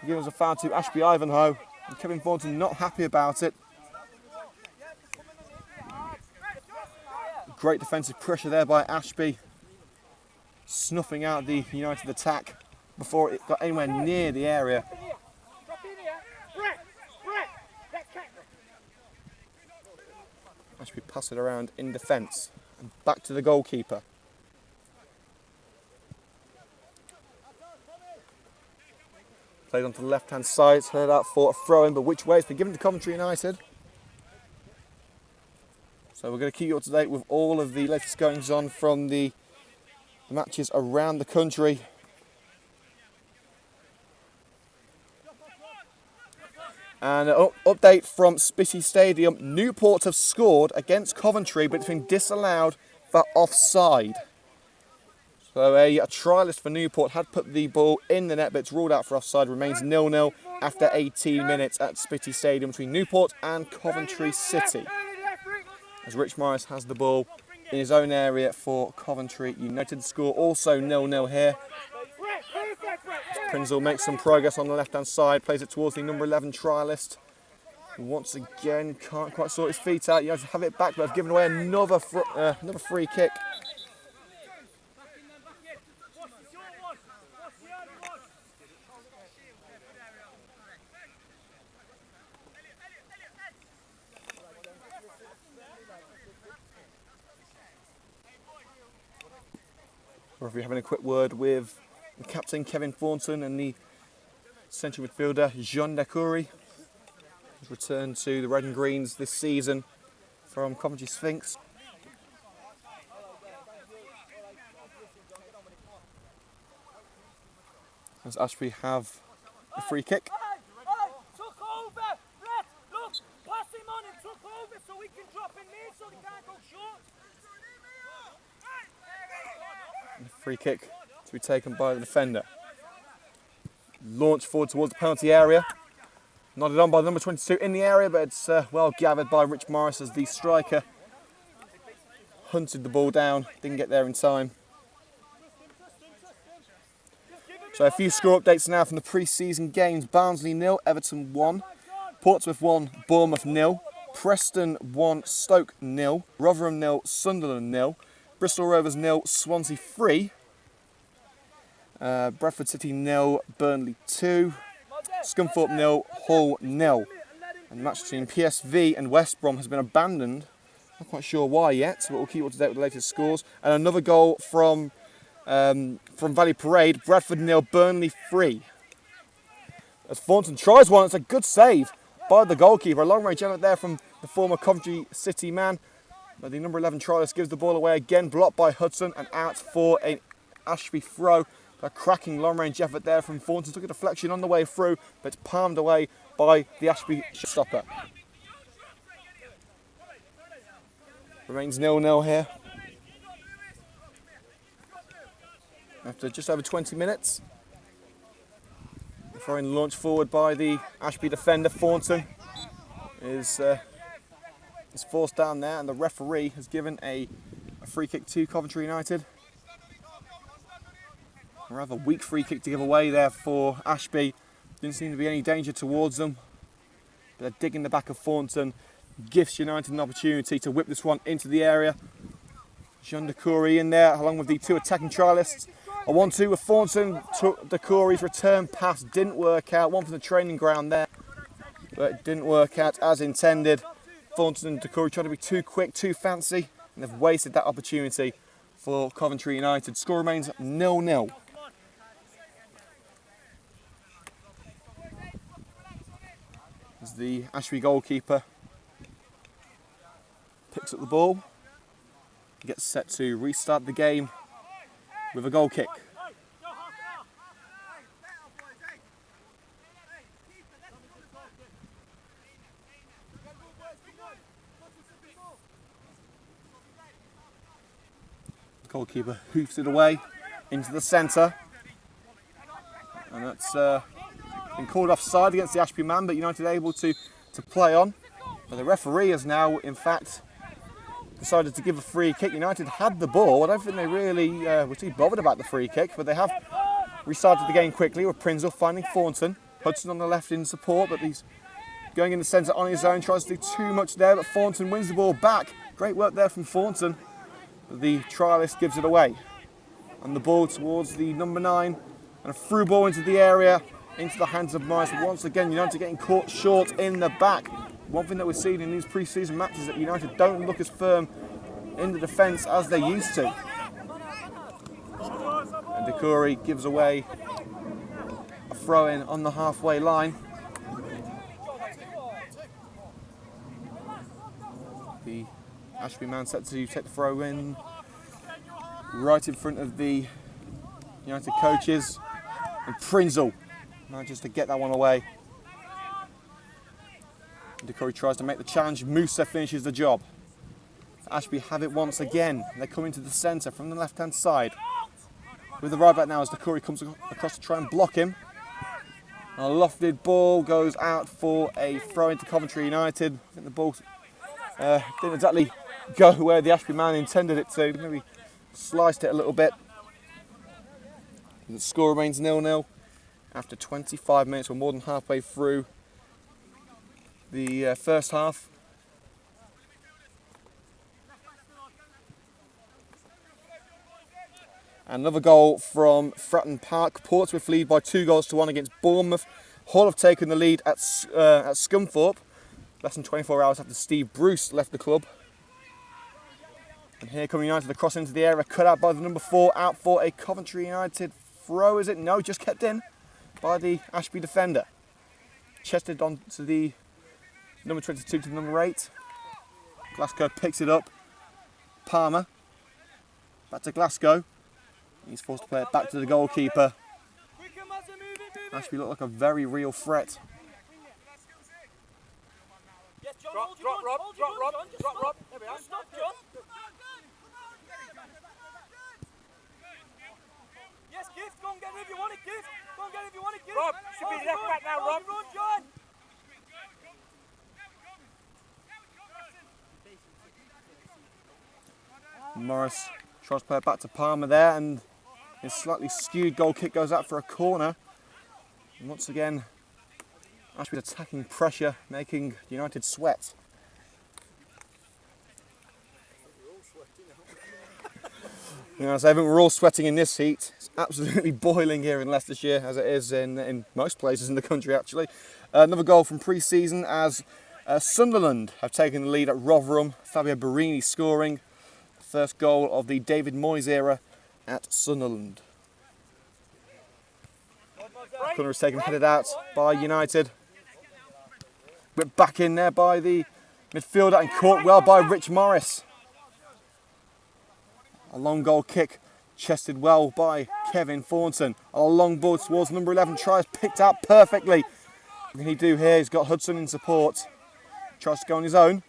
Given as a foul to Ashby Ivanhoe. And Kevin Thornton not happy about it. Great defensive pressure there by Ashby, snuffing out the United attack before it got anywhere near the area. Ashby pass it around in defence and back to the goalkeeper. Played onto the left hand side, it's headed out for a throw in, but which way? It's been given to Coventry United. So we're going to keep you up to date with all of the latest goings on from the matches around the country. And an update from Spitty Stadium. Newport have scored against Coventry, but it's been disallowed for offside. So a trialist for Newport had put the ball in the net, but it's ruled out for offside. Remains 0-0 after 18 minutes at Spitty Stadium between Newport and Coventry City. As Rich Morris has the ball in his own area for Coventry United. The score also 0-0 here. Prinzel makes some progress on the left-hand side, plays it towards the number 11 trialist. Once again, can't quite sort his feet out. You have to have it back, but have given away another free kick. Or if you're having a quick word with the captain Kevin Thornton and the central midfielder Jean Decouri, who's returned to the Red and Greens this season from Coventry Sphinx. As Ashby have a free kick. Took over! Brett, look! Pass him on and took over so we can drop in there so they can't go short. And a free kick to be taken by the defender. Launched forward towards the penalty area. Nodded on by number 22 in the area, but it's well gathered by Rich Morris as the striker hunted the ball down, didn't get there in time. So a few score updates now from the pre-season games. Barnsley 0, Everton 1. Portsmouth 1, Bournemouth 0. Preston 1, Stoke 0. Rotherham 0, Sunderland 0. Bristol Rovers 0, Swansea 3. Bradford City 0, Burnley 2. Scunthorpe 0, Hull 0. And the match between PSV and West Brom has been abandoned. Not quite sure why yet, but we'll keep up to date with the latest scores. And another goal from Valley Parade. Bradford 0, Burnley 3. As Thornton tries one, it's a good save by the goalkeeper. A long range effort there from the former Coventry City man. But the number 11 trialist gives the ball away again, blocked by Hudson and out for an Ashby throw. A cracking long range effort there from Thornton. Took a deflection on the way through, but it's palmed away by the Ashby stopper. Remains 0-0 here. After just over 20 minutes. Throwing launch forward by the Ashby defender. Thornton is forced down there, and the referee has given a free kick to Coventry United. A rather weak free kick to give away there for Ashby. Didn't seem to be any danger towards them. But a dig in the back of Thornton gives United an opportunity to whip this one into the area. Jean Decouri in there along with the two attacking trialists. A 1-2 with Thornton. Decouri's return pass didn't work out. One from the training ground there, but it didn't work out as intended. Thornton and Decouri tried to be too quick, too fancy, and they've wasted that opportunity for Coventry United. Score remains 0-0. As the Ashby goalkeeper picks up the ball, gets set to restart the game with a goal kick. The goalkeeper hoofs it away into the centre, and that's been called offside against the Ashby man, but United able to play on. But the referee has now, in fact, decided to give a free kick. United had the ball. I don't think they really were too bothered about the free kick, but they have restarted the game quickly with Prinzel finding Thornton. Hudson on the left in support, but he's going in the centre on his own, tries to do too much there, but Thornton wins the ball back. Great work there from Thornton. But the trialist gives it away. And the ball towards the number 9, and a through ball into the area, into the hands of Morris. Once again, United getting caught short in the back. One thing that we're seeing in these pre-season matches is that United don't look as firm in the defence as they used to. And Decouri gives away a throw-in on the halfway line. The Ashby man set to take the throw-in right in front of the United coaches. And Prinzel manages to get that one away. Decouri tries to make the challenge. Musa finishes the job. Ashby have it once again. They're coming to the centre from the left-hand side. With the right back now as Decouri comes across to try and block him. A lofted ball goes out for a throw into Coventry United. I think the ball didn't exactly go where the Ashby man intended it to. Maybe sliced it a little bit. And the score remains 0-0 after 25 minutes. We're more than halfway through the first half. Another goal from Fratton Park. Portsmouth lead by 2-1 against Bournemouth. Hull have taken the lead at Scunthorpe less than 24 hours after Steve Bruce left the club. And here come United across into the area, cut out by the number 4, out for a Coventry United throw, is it? No, just kept in by the Ashby defender. Chested on to the number 22 to number 8. Glasgow picks it up. Palmer. Back to Glasgow. He's forced to play it back to the goalkeeper. Ashby look like a very real threat. Drop, Rob. There we are. Stop, John. Yes, Gift, go and get it if you want it, Gift. Go and get it if you want it, Gift. Rob, should be left back now, Rob. Run, John. Morris tries to play it back to Palmer there, and his slightly skewed goal kick goes out for a corner. And once again, Ashby's attacking pressure, making United sweat. I think we're all sweating in this heat. It's absolutely boiling here in Leicestershire, as it is in most places in the country, actually. Another goal from pre-season as Sunderland have taken the lead at Rotherham. Fabio Barini scoring. First goal of the David Moyes era at Sunderland. Corner is taken, headed out by United. Whipped back in there by the midfielder and caught well by Rich Morris. A long goal kick, chested well by Kevin Thornton. A long ball towards number 11, tries picked out perfectly. What can he do here? He's got Hudson in support. Tries to go on his own.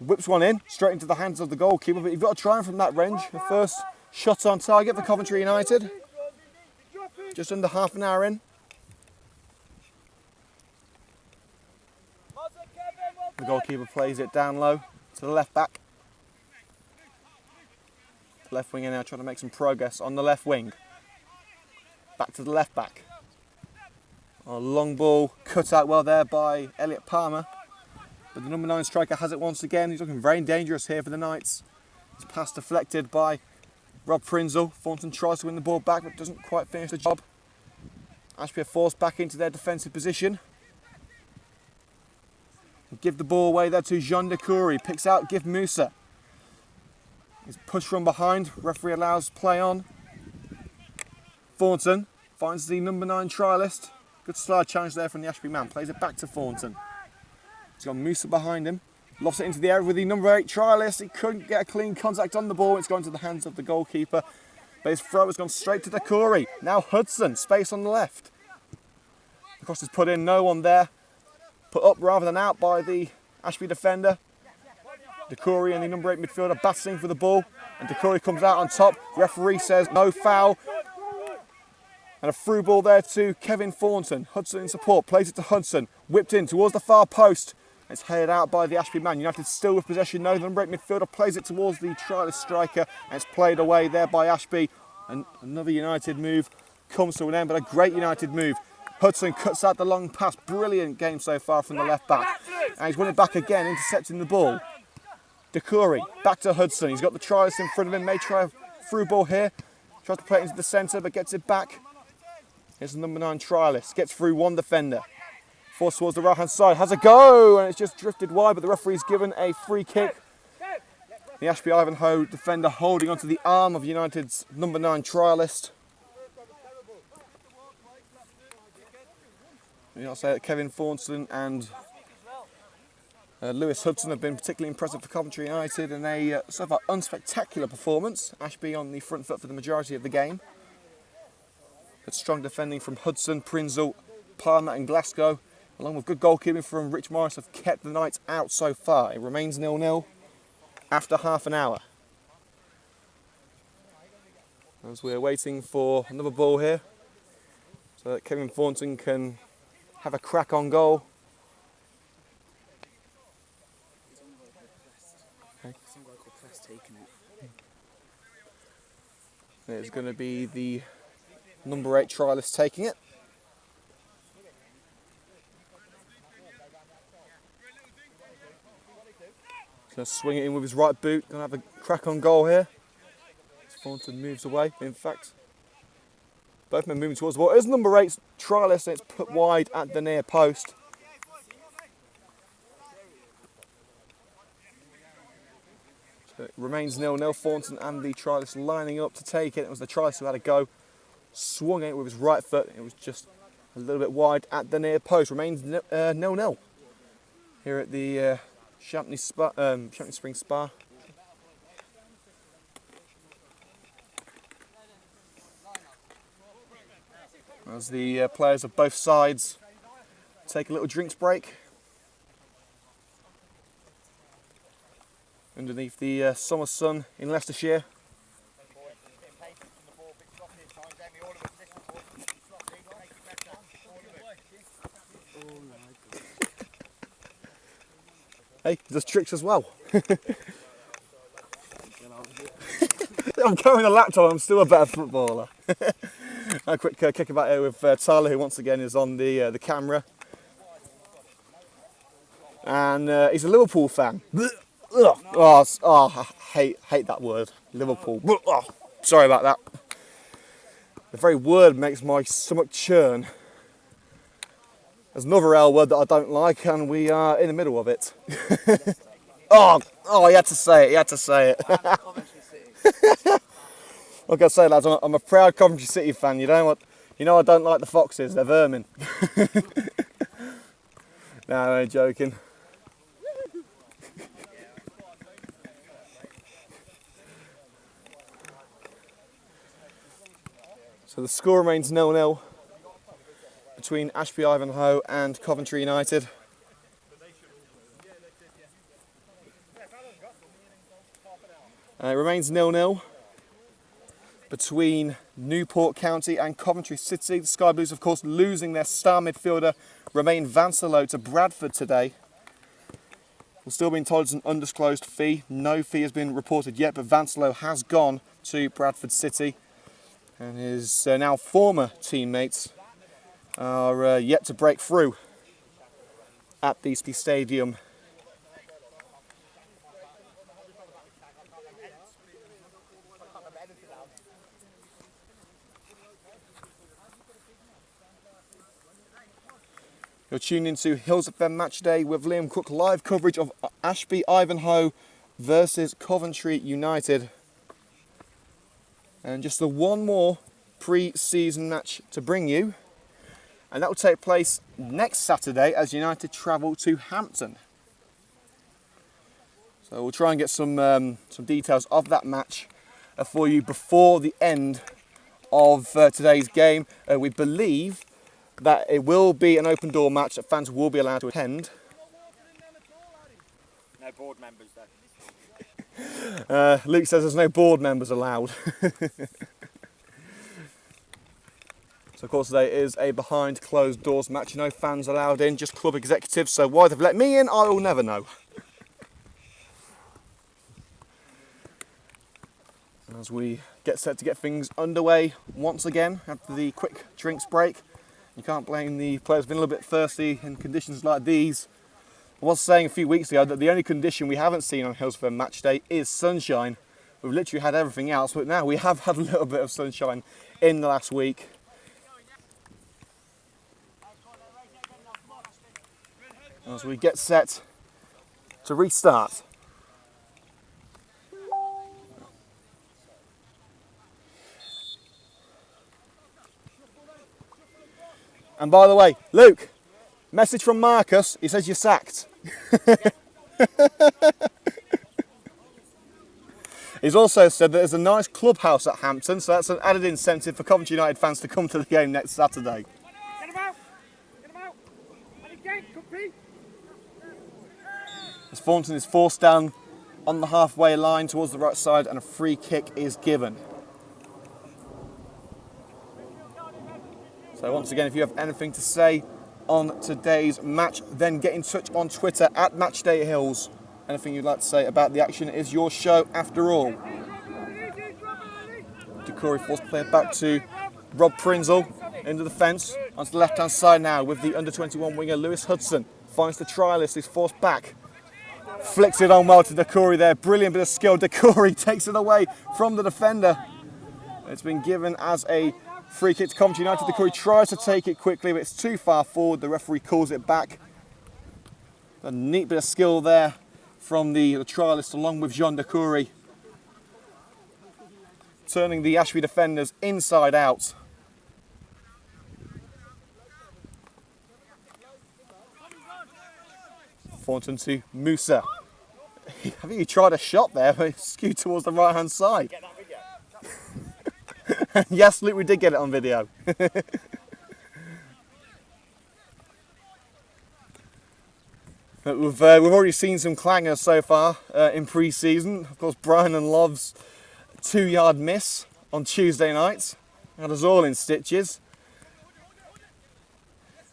Whips one in, straight into the hands of the goalkeeper, but you've got to try him from that range. The first shot on target for Coventry United. Just under half an hour in. The goalkeeper plays it down low to the left back. Left winger now trying to make some progress on the left wing. Back to the left back. A long ball cut out well there by Elliot Palmer. But the number 9 striker has it once again. He's looking very dangerous here for the Knights. His pass deflected by Rob Prinzel. Thornton tries to win the ball back but doesn't quite finish the job. Ashby are forced back into their defensive position. Give the ball away there to Jean de Coury. Picks out Give Musa. He's pushed from behind. Referee allows play on. Thornton finds the number 9 trialist. Good slide challenge there from the Ashby man. Plays it back to Thornton. He's got Musa behind him. Lofts it into the area with the number 8 trialist. He couldn't get a clean contact on the ball. It's gone to the hands of the goalkeeper. But his throw has gone straight to de Coury. Now Hudson, space on the left. The cross is put in, no one there. Put up rather than out by the Ashby defender. De Coury and the number 8 midfielder battling for the ball. And de Coury comes out on top. Referee says no foul. And a through ball there to Kevin Thornton. Hudson in support, plays it to Hudson. Whipped in towards the far post. It's headed out by the Ashby man. United still with possession. No, the number 8 midfielder plays it towards the trialist striker. And it's played away there by Ashby. And another United move comes to an end, but a great United move. Hudson cuts out the long pass. Brilliant game so far from the left back. And he's won it back again, intercepting the ball. De Coury, back to Hudson. He's got the trialist in front of him. May try a through ball here. Tries to play it into the centre, but gets it back. Here's the number 9 trialist. Gets through one defender. Forced towards the right-hand side. Has a go, and it's just drifted wide, but the referee's given a free kick. The Ashby Ivanhoe defender holding onto the arm of United's number 9 trialist. I'll say that Kevin Thornton and Lewis Hudson have been particularly impressive for Coventry United in a so far unspectacular performance. Ashby on the front foot for the majority of the game. But strong defending from Hudson, Prinzel, Palmer and Glasgow, along with good goalkeeping from Rich Morris, have kept the Knights out so far. It remains 0-0 after half an hour. As we're waiting for another ball here, so that Kevin Thornton can have a crack on goal. Okay. It's going to be the number 8 trialist taking it. He's going to swing it in with his right boot. Going to have a crack on goal here. Thornton moves away. In fact, both men moving towards the ball. Here's number 8 trialist, and it's put wide at the near post. So it remains 0-0. Thornton and the trialist lining up to take it. It was the trialist who had a go. Swung it with his right foot. It was just a little bit wide at the near post. Remains 0-0 here at the Champney Spring Spa. As the players of both sides take a little drinks break underneath the summer sun in Leicestershire. Hey, he does tricks as well. I'm carrying a laptop, I'm still a better footballer. A quick kick about here with Tyler, who once again is on the camera. and he's a Liverpool fan. I hate that word, Liverpool. Sorry about that. The very word makes my stomach churn. There's another L word that I don't like, and we are in the middle of it. You had to say it. Coventry City. Like I say, lads, I'm a proud Coventry City fan. You know what? You know I don't like the Foxes. They're vermin. No, I'm joking. So the score remains 0-0 between Ashby, Ivanhoe and Coventry United. It remains 0-0 between Newport County and Coventry City. The Sky Blues, of course, losing their star midfielder, Romain Vancelow, to Bradford today. We're still being told it's an undisclosed fee. No fee has been reported yet, but Vancelow has gone to Bradford City, and his now former teammates are yet to break through at the stadium. You're tuned into Hillz FM Matchday with Liam Cook, live coverage of Ashby Ivanhoe versus Coventry United. And just the one more pre-season match to bring you, and that will take place next Saturday as United travel to Hampton. So we'll try and get some details of that match for you before the end of today's game. We believe that it will be an open door match that fans will be allowed to attend. No board members though. Luke says there's no board members allowed. So of course today is a behind closed doors match. No fans allowed in, just club executives. So why they've let me in, I will never know. As we get set to get things underway once again after the quick drinks break. You can't blame the players being a little bit thirsty in conditions like these. I was saying a few weeks ago that the only condition we haven't seen on Hillz FM Matchday is sunshine. We've literally had everything else, but now we have had a little bit of sunshine in the last week. As we get set to restart. And by the way, Luke, message from Marcus, he says you're sacked. He's also said that there's a nice clubhouse at Hampton, so that's an added incentive for Coventry United fans to come to the game next Saturday. Get him out! Get him out! And again, compete! As Thornton is forced down on the halfway line towards the right side and a free kick is given. So once again, if you have anything to say on today's match, then get in touch on Twitter at MatchdayHills. Anything you'd like to say about the action is your show after all. Decory forced play back to Rob Prinzel into the fence onto the left hand side now with the under 21 winger Lewis Hudson. Finds the trialist, he's forced back. Flicks it on well to Decory there. Brilliant bit of skill. Decory takes it away from the defender. It's been given as a free kick to Coventry United. Decory tries to take it quickly, but it's too far forward. The referee calls it back. A neat bit of skill there from the trialist along with Jean Decory. Turning the Ashby defenders inside out. Thornton to Musa. I think he tried a shot there, but it skewed towards the right hand side. Get that video. Yes, Luke, we did get it on video. But we've already seen some clangers so far in pre-season. Of course, Brian and Love's 2-yard miss on Tuesday night had us all in stitches.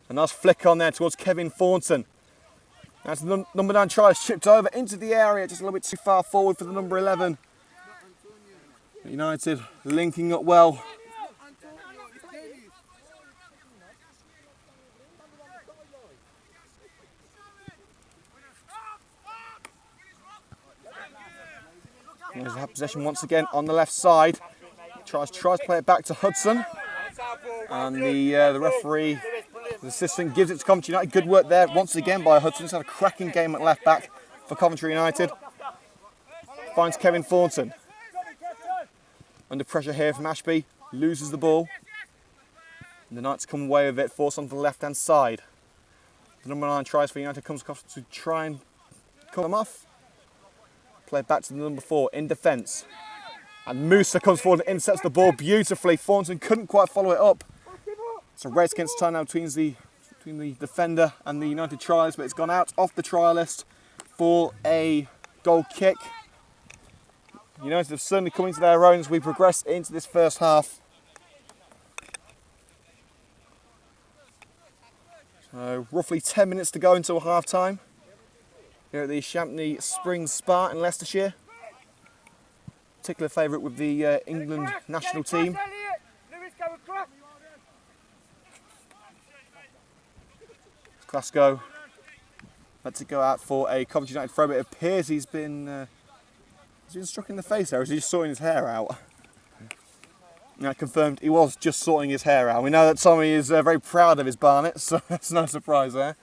A nice flick on there towards Kevin Thornton. That's the number 9 try, chipped over into the area, just a little bit too far forward for the number 11. United linking up well. There's that possession once again on the left side. Tries to play it back to Hudson. And the referee, the assistant, gives it to Coventry United. Good work there once again by Hudson. He's had a cracking game at left back for Coventry United. Finds Kevin Thornton. Under pressure here from Ashby. Loses the ball. And the Knights come away with it, forced onto the left hand side. The number 9 tries for United, comes across to try and cut them off. Play back to the number 4 in defence. And Musa comes forward and intercepts the ball beautifully. Thornton couldn't quite follow it up. It's a race against time now between the defender and the United trialist, but it's gone out off the trial list for a goal kick. United have certainly come into their own as we progress into this first half. So roughly 10 minutes to go until half time here at the Champney Spring Spa in Leicestershire. Particular favourite with the England national team. Glasgow had to go out for a Coventry United throw, but it appears he's been struck in the face there. Is he just sorting his hair out? Now confirmed he was just sorting his hair out. We know that Tommy is very proud of his barnet, so that's no surprise there.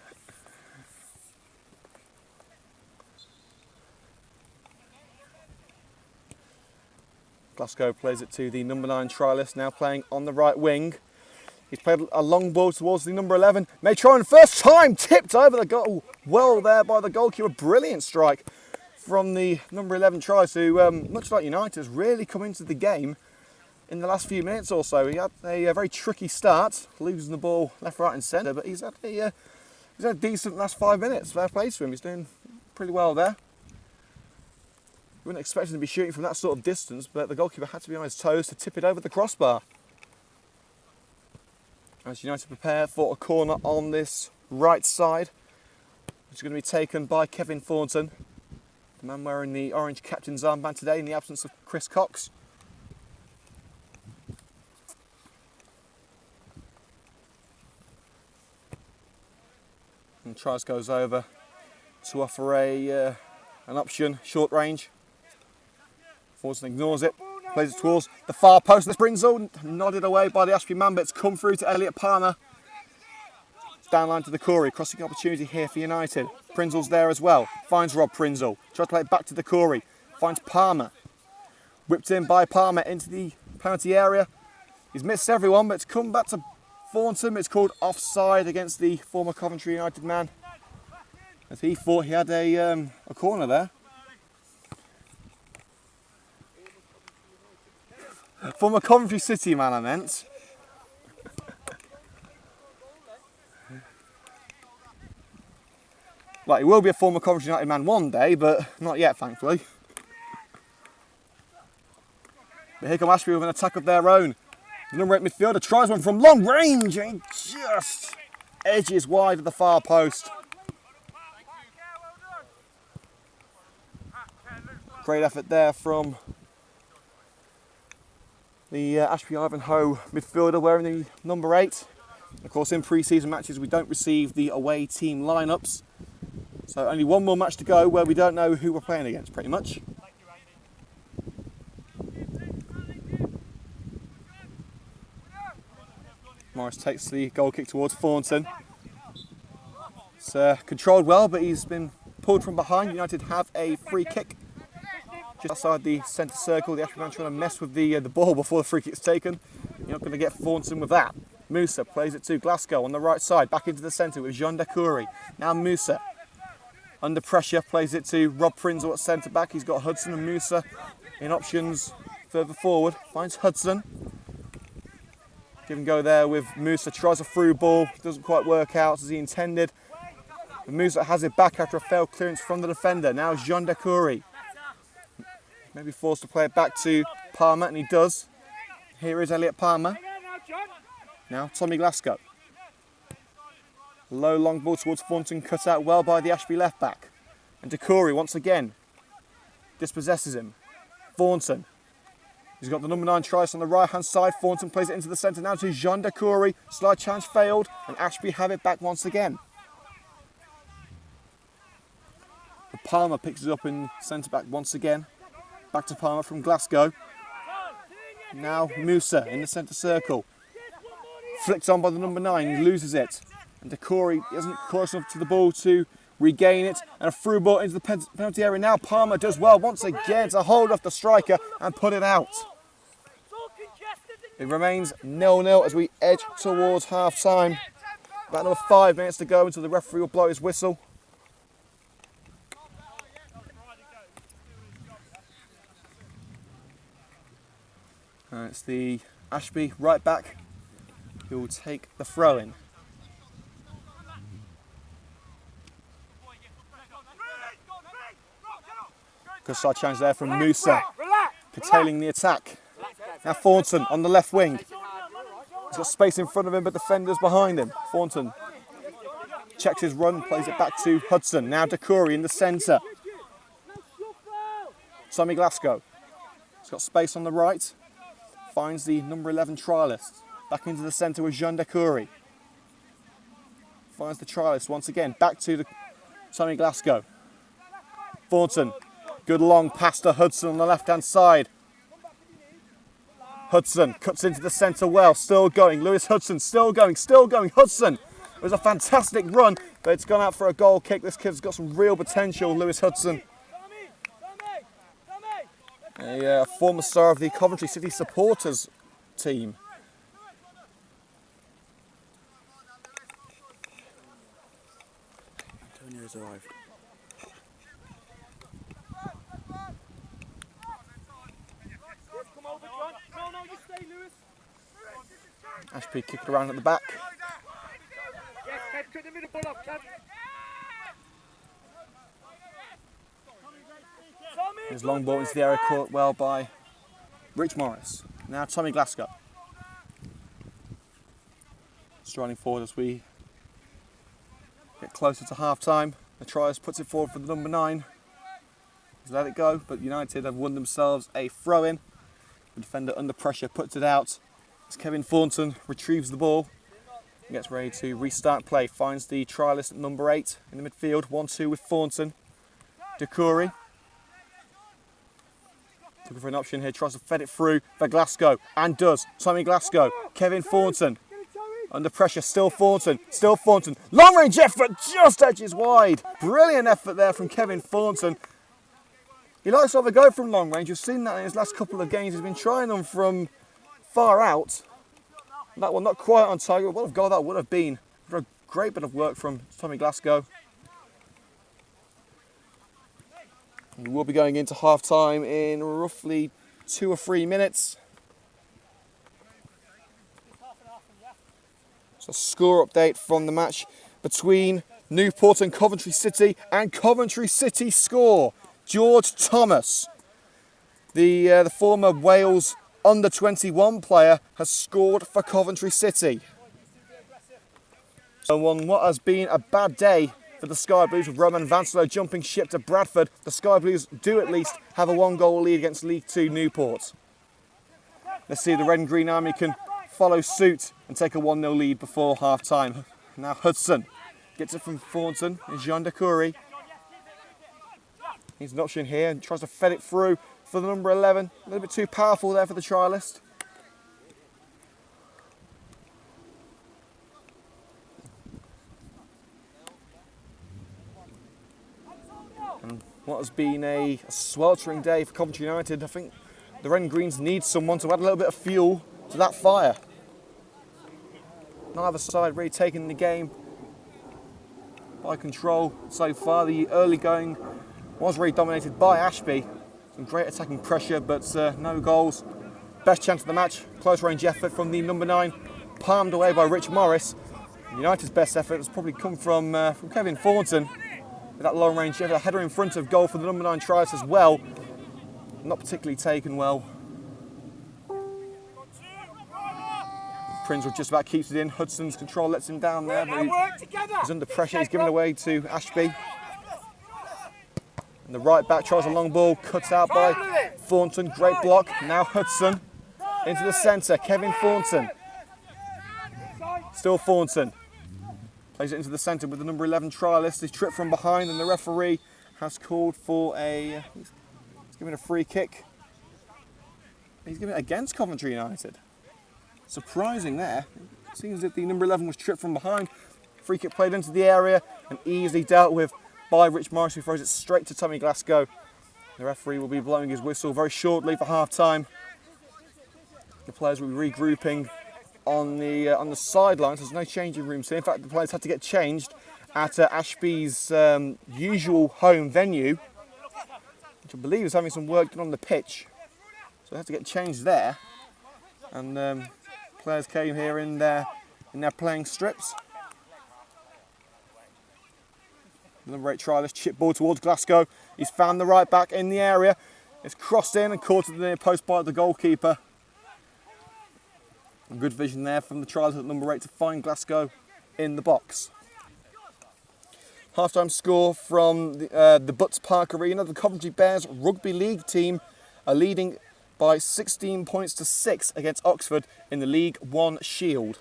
Glasgow plays it to the number 9 trialist, now playing on the right wing. He's played a long ball towards the number 11. May try and first time tipped over the goal. Well there by the goalkeeper. Brilliant strike from the number 11 tries, who, much like United, has really come into the game in the last few minutes or so. He had a very tricky start, losing the ball left, right and centre, but he's had a decent last 5 minutes. Fair play to him. He's doing pretty well there. You wouldn't expect him to be shooting from that sort of distance, but the goalkeeper had to be on his toes to tip it over the crossbar. As United prepare for a corner on this right side, which is going to be taken by Kevin Thornton, the man wearing the orange captain's armband today in the absence of Chris Cox. And Trice goes over to offer an option, short range. Thornton ignores it, plays it towards the far post. This Prinzel, nodded away by the Ashby man, but it's come through to Elliot Palmer. Downline to the Corey, crossing opportunity here for United. Prinzel's there as well, finds Rob Prinzel. Tries to play it back to the Corey, finds Palmer. Whipped in by Palmer into the penalty area. He's missed everyone, but it's come back to Thornton. It's called offside against the former Coventry United man, as he thought he had a corner there. Former Coventry City man, I meant. Well, he will be a former Coventry United man one day, but not yet, thankfully. But here come Ashby with an attack of their own. The number 8 midfielder tries one from long range and just edges wide of the far post. Great effort there from the Ashby Ivanhoe midfielder wearing the number 8. Of course, in pre-season matches we don't receive the away team lineups, so only one more match to go where we don't know who we're playing against, pretty much. Morris takes the goal kick towards Thornton. It's controlled well, but he's been pulled from behind. United have a free kick just outside the centre circle. The Ashby man trying to mess with the ball before the free kick's taken. You're not going to get Thornton with that. Musa plays it to Glasgow on the right side, back into the centre with Jean Dacoury. Now Musa, under pressure, plays it to Rob Prinzel at centre back. He's got Hudson and Musa in options further forward. Finds Hudson. Give and go there with Musa, tries a through ball, doesn't quite work out as he intended. And Musa has it back after a failed clearance from the defender. Now Jean Dacoury. Maybe forced to play it back to Palmer, and he does. Here is Elliot Palmer. Now Tommy Glasgow. Low long ball towards Thornton, cut out well by the Ashby left back. And Dacoury once again dispossesses him. Thornton. He's got the number 9 tries on the right hand side. Thornton plays it into the centre now to Jean Dacoury. Slide chance failed, and Ashby have it back once again. Palmer picks it up in centre back once again. Back to Palmer from Glasgow. Now Musa in the centre circle. Flicked on by the number 9, he loses it. And Decory isn't close enough to the ball to regain it. And a through ball into the penalty area. Now Palmer does well once again to hold off the striker and put it out. It remains 0-0 as we edge towards half time. About another 5 minutes to go until the referee will blow his whistle. And it's the Ashby right back who will take the throw in. Good side challenge there from Musa, curtailing the attack. Now Thornton on the left wing. He's got space in front of him, but defenders behind him. Thornton checks his run, plays it back to Hudson. Now Decory in the centre. Tommy Glasgow. He's got space on the right. Finds the number 11 trialist. Back into the centre with Jean Decory. Finds the trialist once again. Back to the Tommy Glasgow. Thornton. Good long pass to Hudson on the left-hand side. Hudson cuts into the centre well. Still going. Lewis Hudson still going. Hudson. It was a fantastic run, but it's gone out for a goal kick. This kid's got some real potential, Lewis Hudson. A former star of the Coventry City supporters team. Antonio's arrived. Ashby kick it around at the back. His long ball into the area, caught well by Rich Morris. Now Tommy Glasgow. Striding forward as we get closer to half time. The trialist puts it forward for the number 9. He's let it go, but United have won themselves a throw-in. The defender under pressure puts it out. As Kevin Thornton retrieves the ball and gets ready to restart play. Finds the trialist at number 8 in the midfield. 1-2 with Thornton. Decory. Looking for an option here, tries to fed it through for Glasgow, and does. Tommy Glasgow, Kevin Thornton, under pressure, still Thornton. Long range effort, just edges wide. Brilliant effort there from Kevin Thornton. He likes to have a go from long range. You've seen that in his last couple of games. He's been trying them from far out. That one not quite on target. What a goal that would have been. A great bit of work from Tommy Glasgow. We will be going into half time in roughly 2 or 3 minutes. So score update from the match between Newport and Coventry City, and Coventry City score. George Thomas, the former Wales under-21 player, has scored for Coventry City. So on what has been a bad day for the Sky Blues, with Roman Vansalo jumping ship to Bradford, the Sky Blues do at least have a 1-goal lead against League 2 Newport. Let's see if the Red and Green Army can follow suit and take a 1-0 lead before half time. Now Hudson gets it from Thornton and Jean Decory. He's an option here and tries to fed it through for the number 11. A little bit too powerful there for the trialist. And what has been a sweltering day for Coventry United, I think the Red and Greens need someone to add a little bit of fuel to that fire. Neither side really taking the game by control so far. The early going was really dominated by Ashby. Some great attacking pressure, but no goals. Best chance of the match, close range effort from the number 9, palmed away by Rich Morris. United's best effort has probably come from Kevin Thornton. With that long range effort, a header in front of goal for the number 9 tries as well. Not particularly taken well. Prince just about keeps it in. Hudson's control lets him down there, but he's under pressure. He's given away to Ashby. And the right back tries a long ball, cut out by Thornton. Great block. Now Hudson into the centre. Kevin Thornton. Still Thornton. Plays it into the centre with the number 11 trialist. He's tripped from behind, and the referee has called for a He's giving a free kick. He's giving it against Coventry United. Surprising there. It seems that the number 11 was tripped from behind. Free kick played into the area and easily dealt with by Rich Morris, who throws it straight to Tommy Glasgow. The referee will be blowing his whistle very shortly for half time. The players will be regrouping on the sidelines. There's no changing rooms here. In fact, the players had to get changed at Ashby's usual home venue, which I believe is having some work done on the pitch. So they had to get changed there. And players came here in their playing strips. The number 8 trialist chip ball towards Glasgow. He's found the right back in the area. It's crossed in and caught at the near post by the goalkeeper. Good vision there from the trialist at number 8 to find Glasgow in the box. Half-time score from the Butts Park Arena. The Coventry Bears Rugby League team are leading by 16 points to 6 against Oxford in the League One Shield.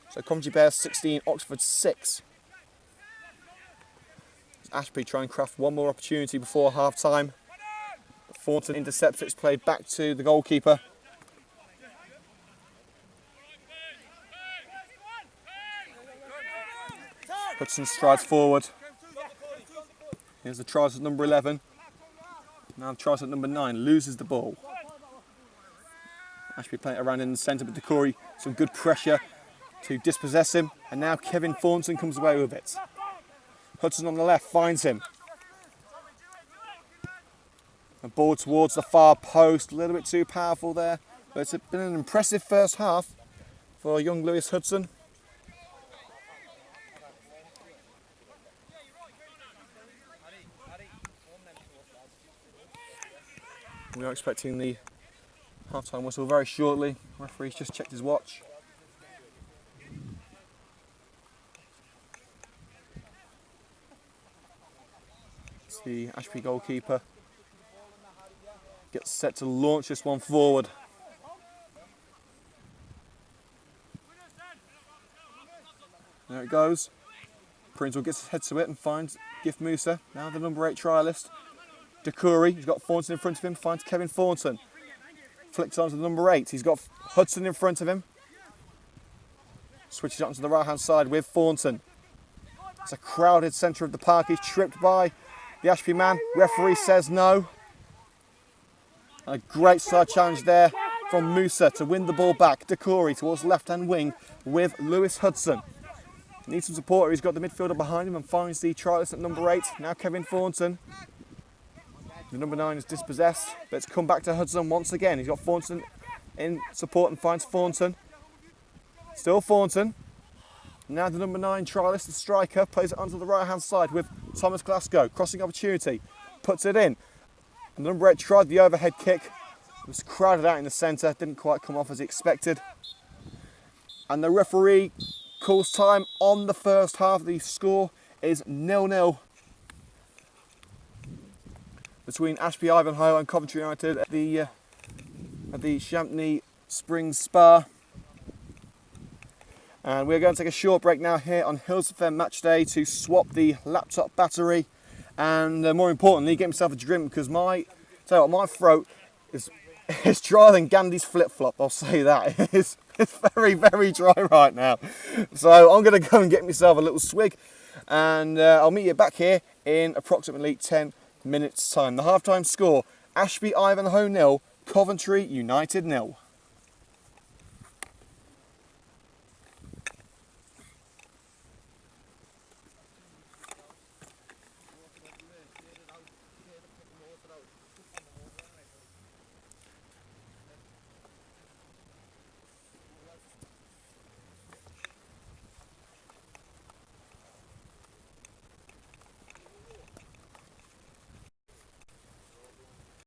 So Coventry Bears 16, Oxford 6. Ashby try and craft one more opportunity before half-time. Thornton intercepts it, it's played back to the goalkeeper. Hudson strides forward. Here's the tries at number 11. Now the tries at number 9, loses the ball. Ashby playing it around in the centre, but Decory, some good pressure to dispossess him. And now Kevin Thornton comes away with it. Hudson on the left finds him. A ball towards the far post, a little bit too powerful there. But it's been an impressive first half for young Lewis Hudson. We are expecting the half-time whistle very shortly. Referee's just checked his watch. It's the Ashby goalkeeper gets set to launch this one forward. There it goes. Prince gets his head to it and finds Gif Musa, now the number 8 trialist. Decory, he's got Thornton in front of him, finds Kevin Thornton. Flicks on to the number 8, he's got Hudson in front of him. Switches onto the right hand side with Thornton. It's a crowded centre of the park, he's tripped by the Ashby man. Referee says no. A great side challenge there from Musa to win the ball back. Decory towards the left hand wing with Lewis Hudson. Needs some support, he's got the midfielder behind him and finds the trialist at number 8. Now Kevin Thornton. The number 9 is dispossessed, but it's come back to Hudson once again. He's got Thornton in support and finds Thornton. Still Thornton. Now the number 9 trialist, the striker, plays it onto the right hand side with Thomas Glasgow. Crossing opportunity, puts it in. And the number 8 tried the overhead kick. It was crowded out in the centre, didn't quite come off as expected. And the referee calls time on the first half. The score is 0-0. Between Ashby, Ivanhoe and Coventry United at the Champney Springs Spa. And we're going to take a short break now here on Hillz FM Matchday to swap the laptop battery and more importantly get myself a drink, because my throat is drier than Gandhi's flip-flop, I'll say that. It's very, very dry right now. So I'm going to go and get myself a little swig and I'll meet you back here in approximately 10 minutes time. The half-time score, Ashby Ivanhoe 0, Coventry United 0.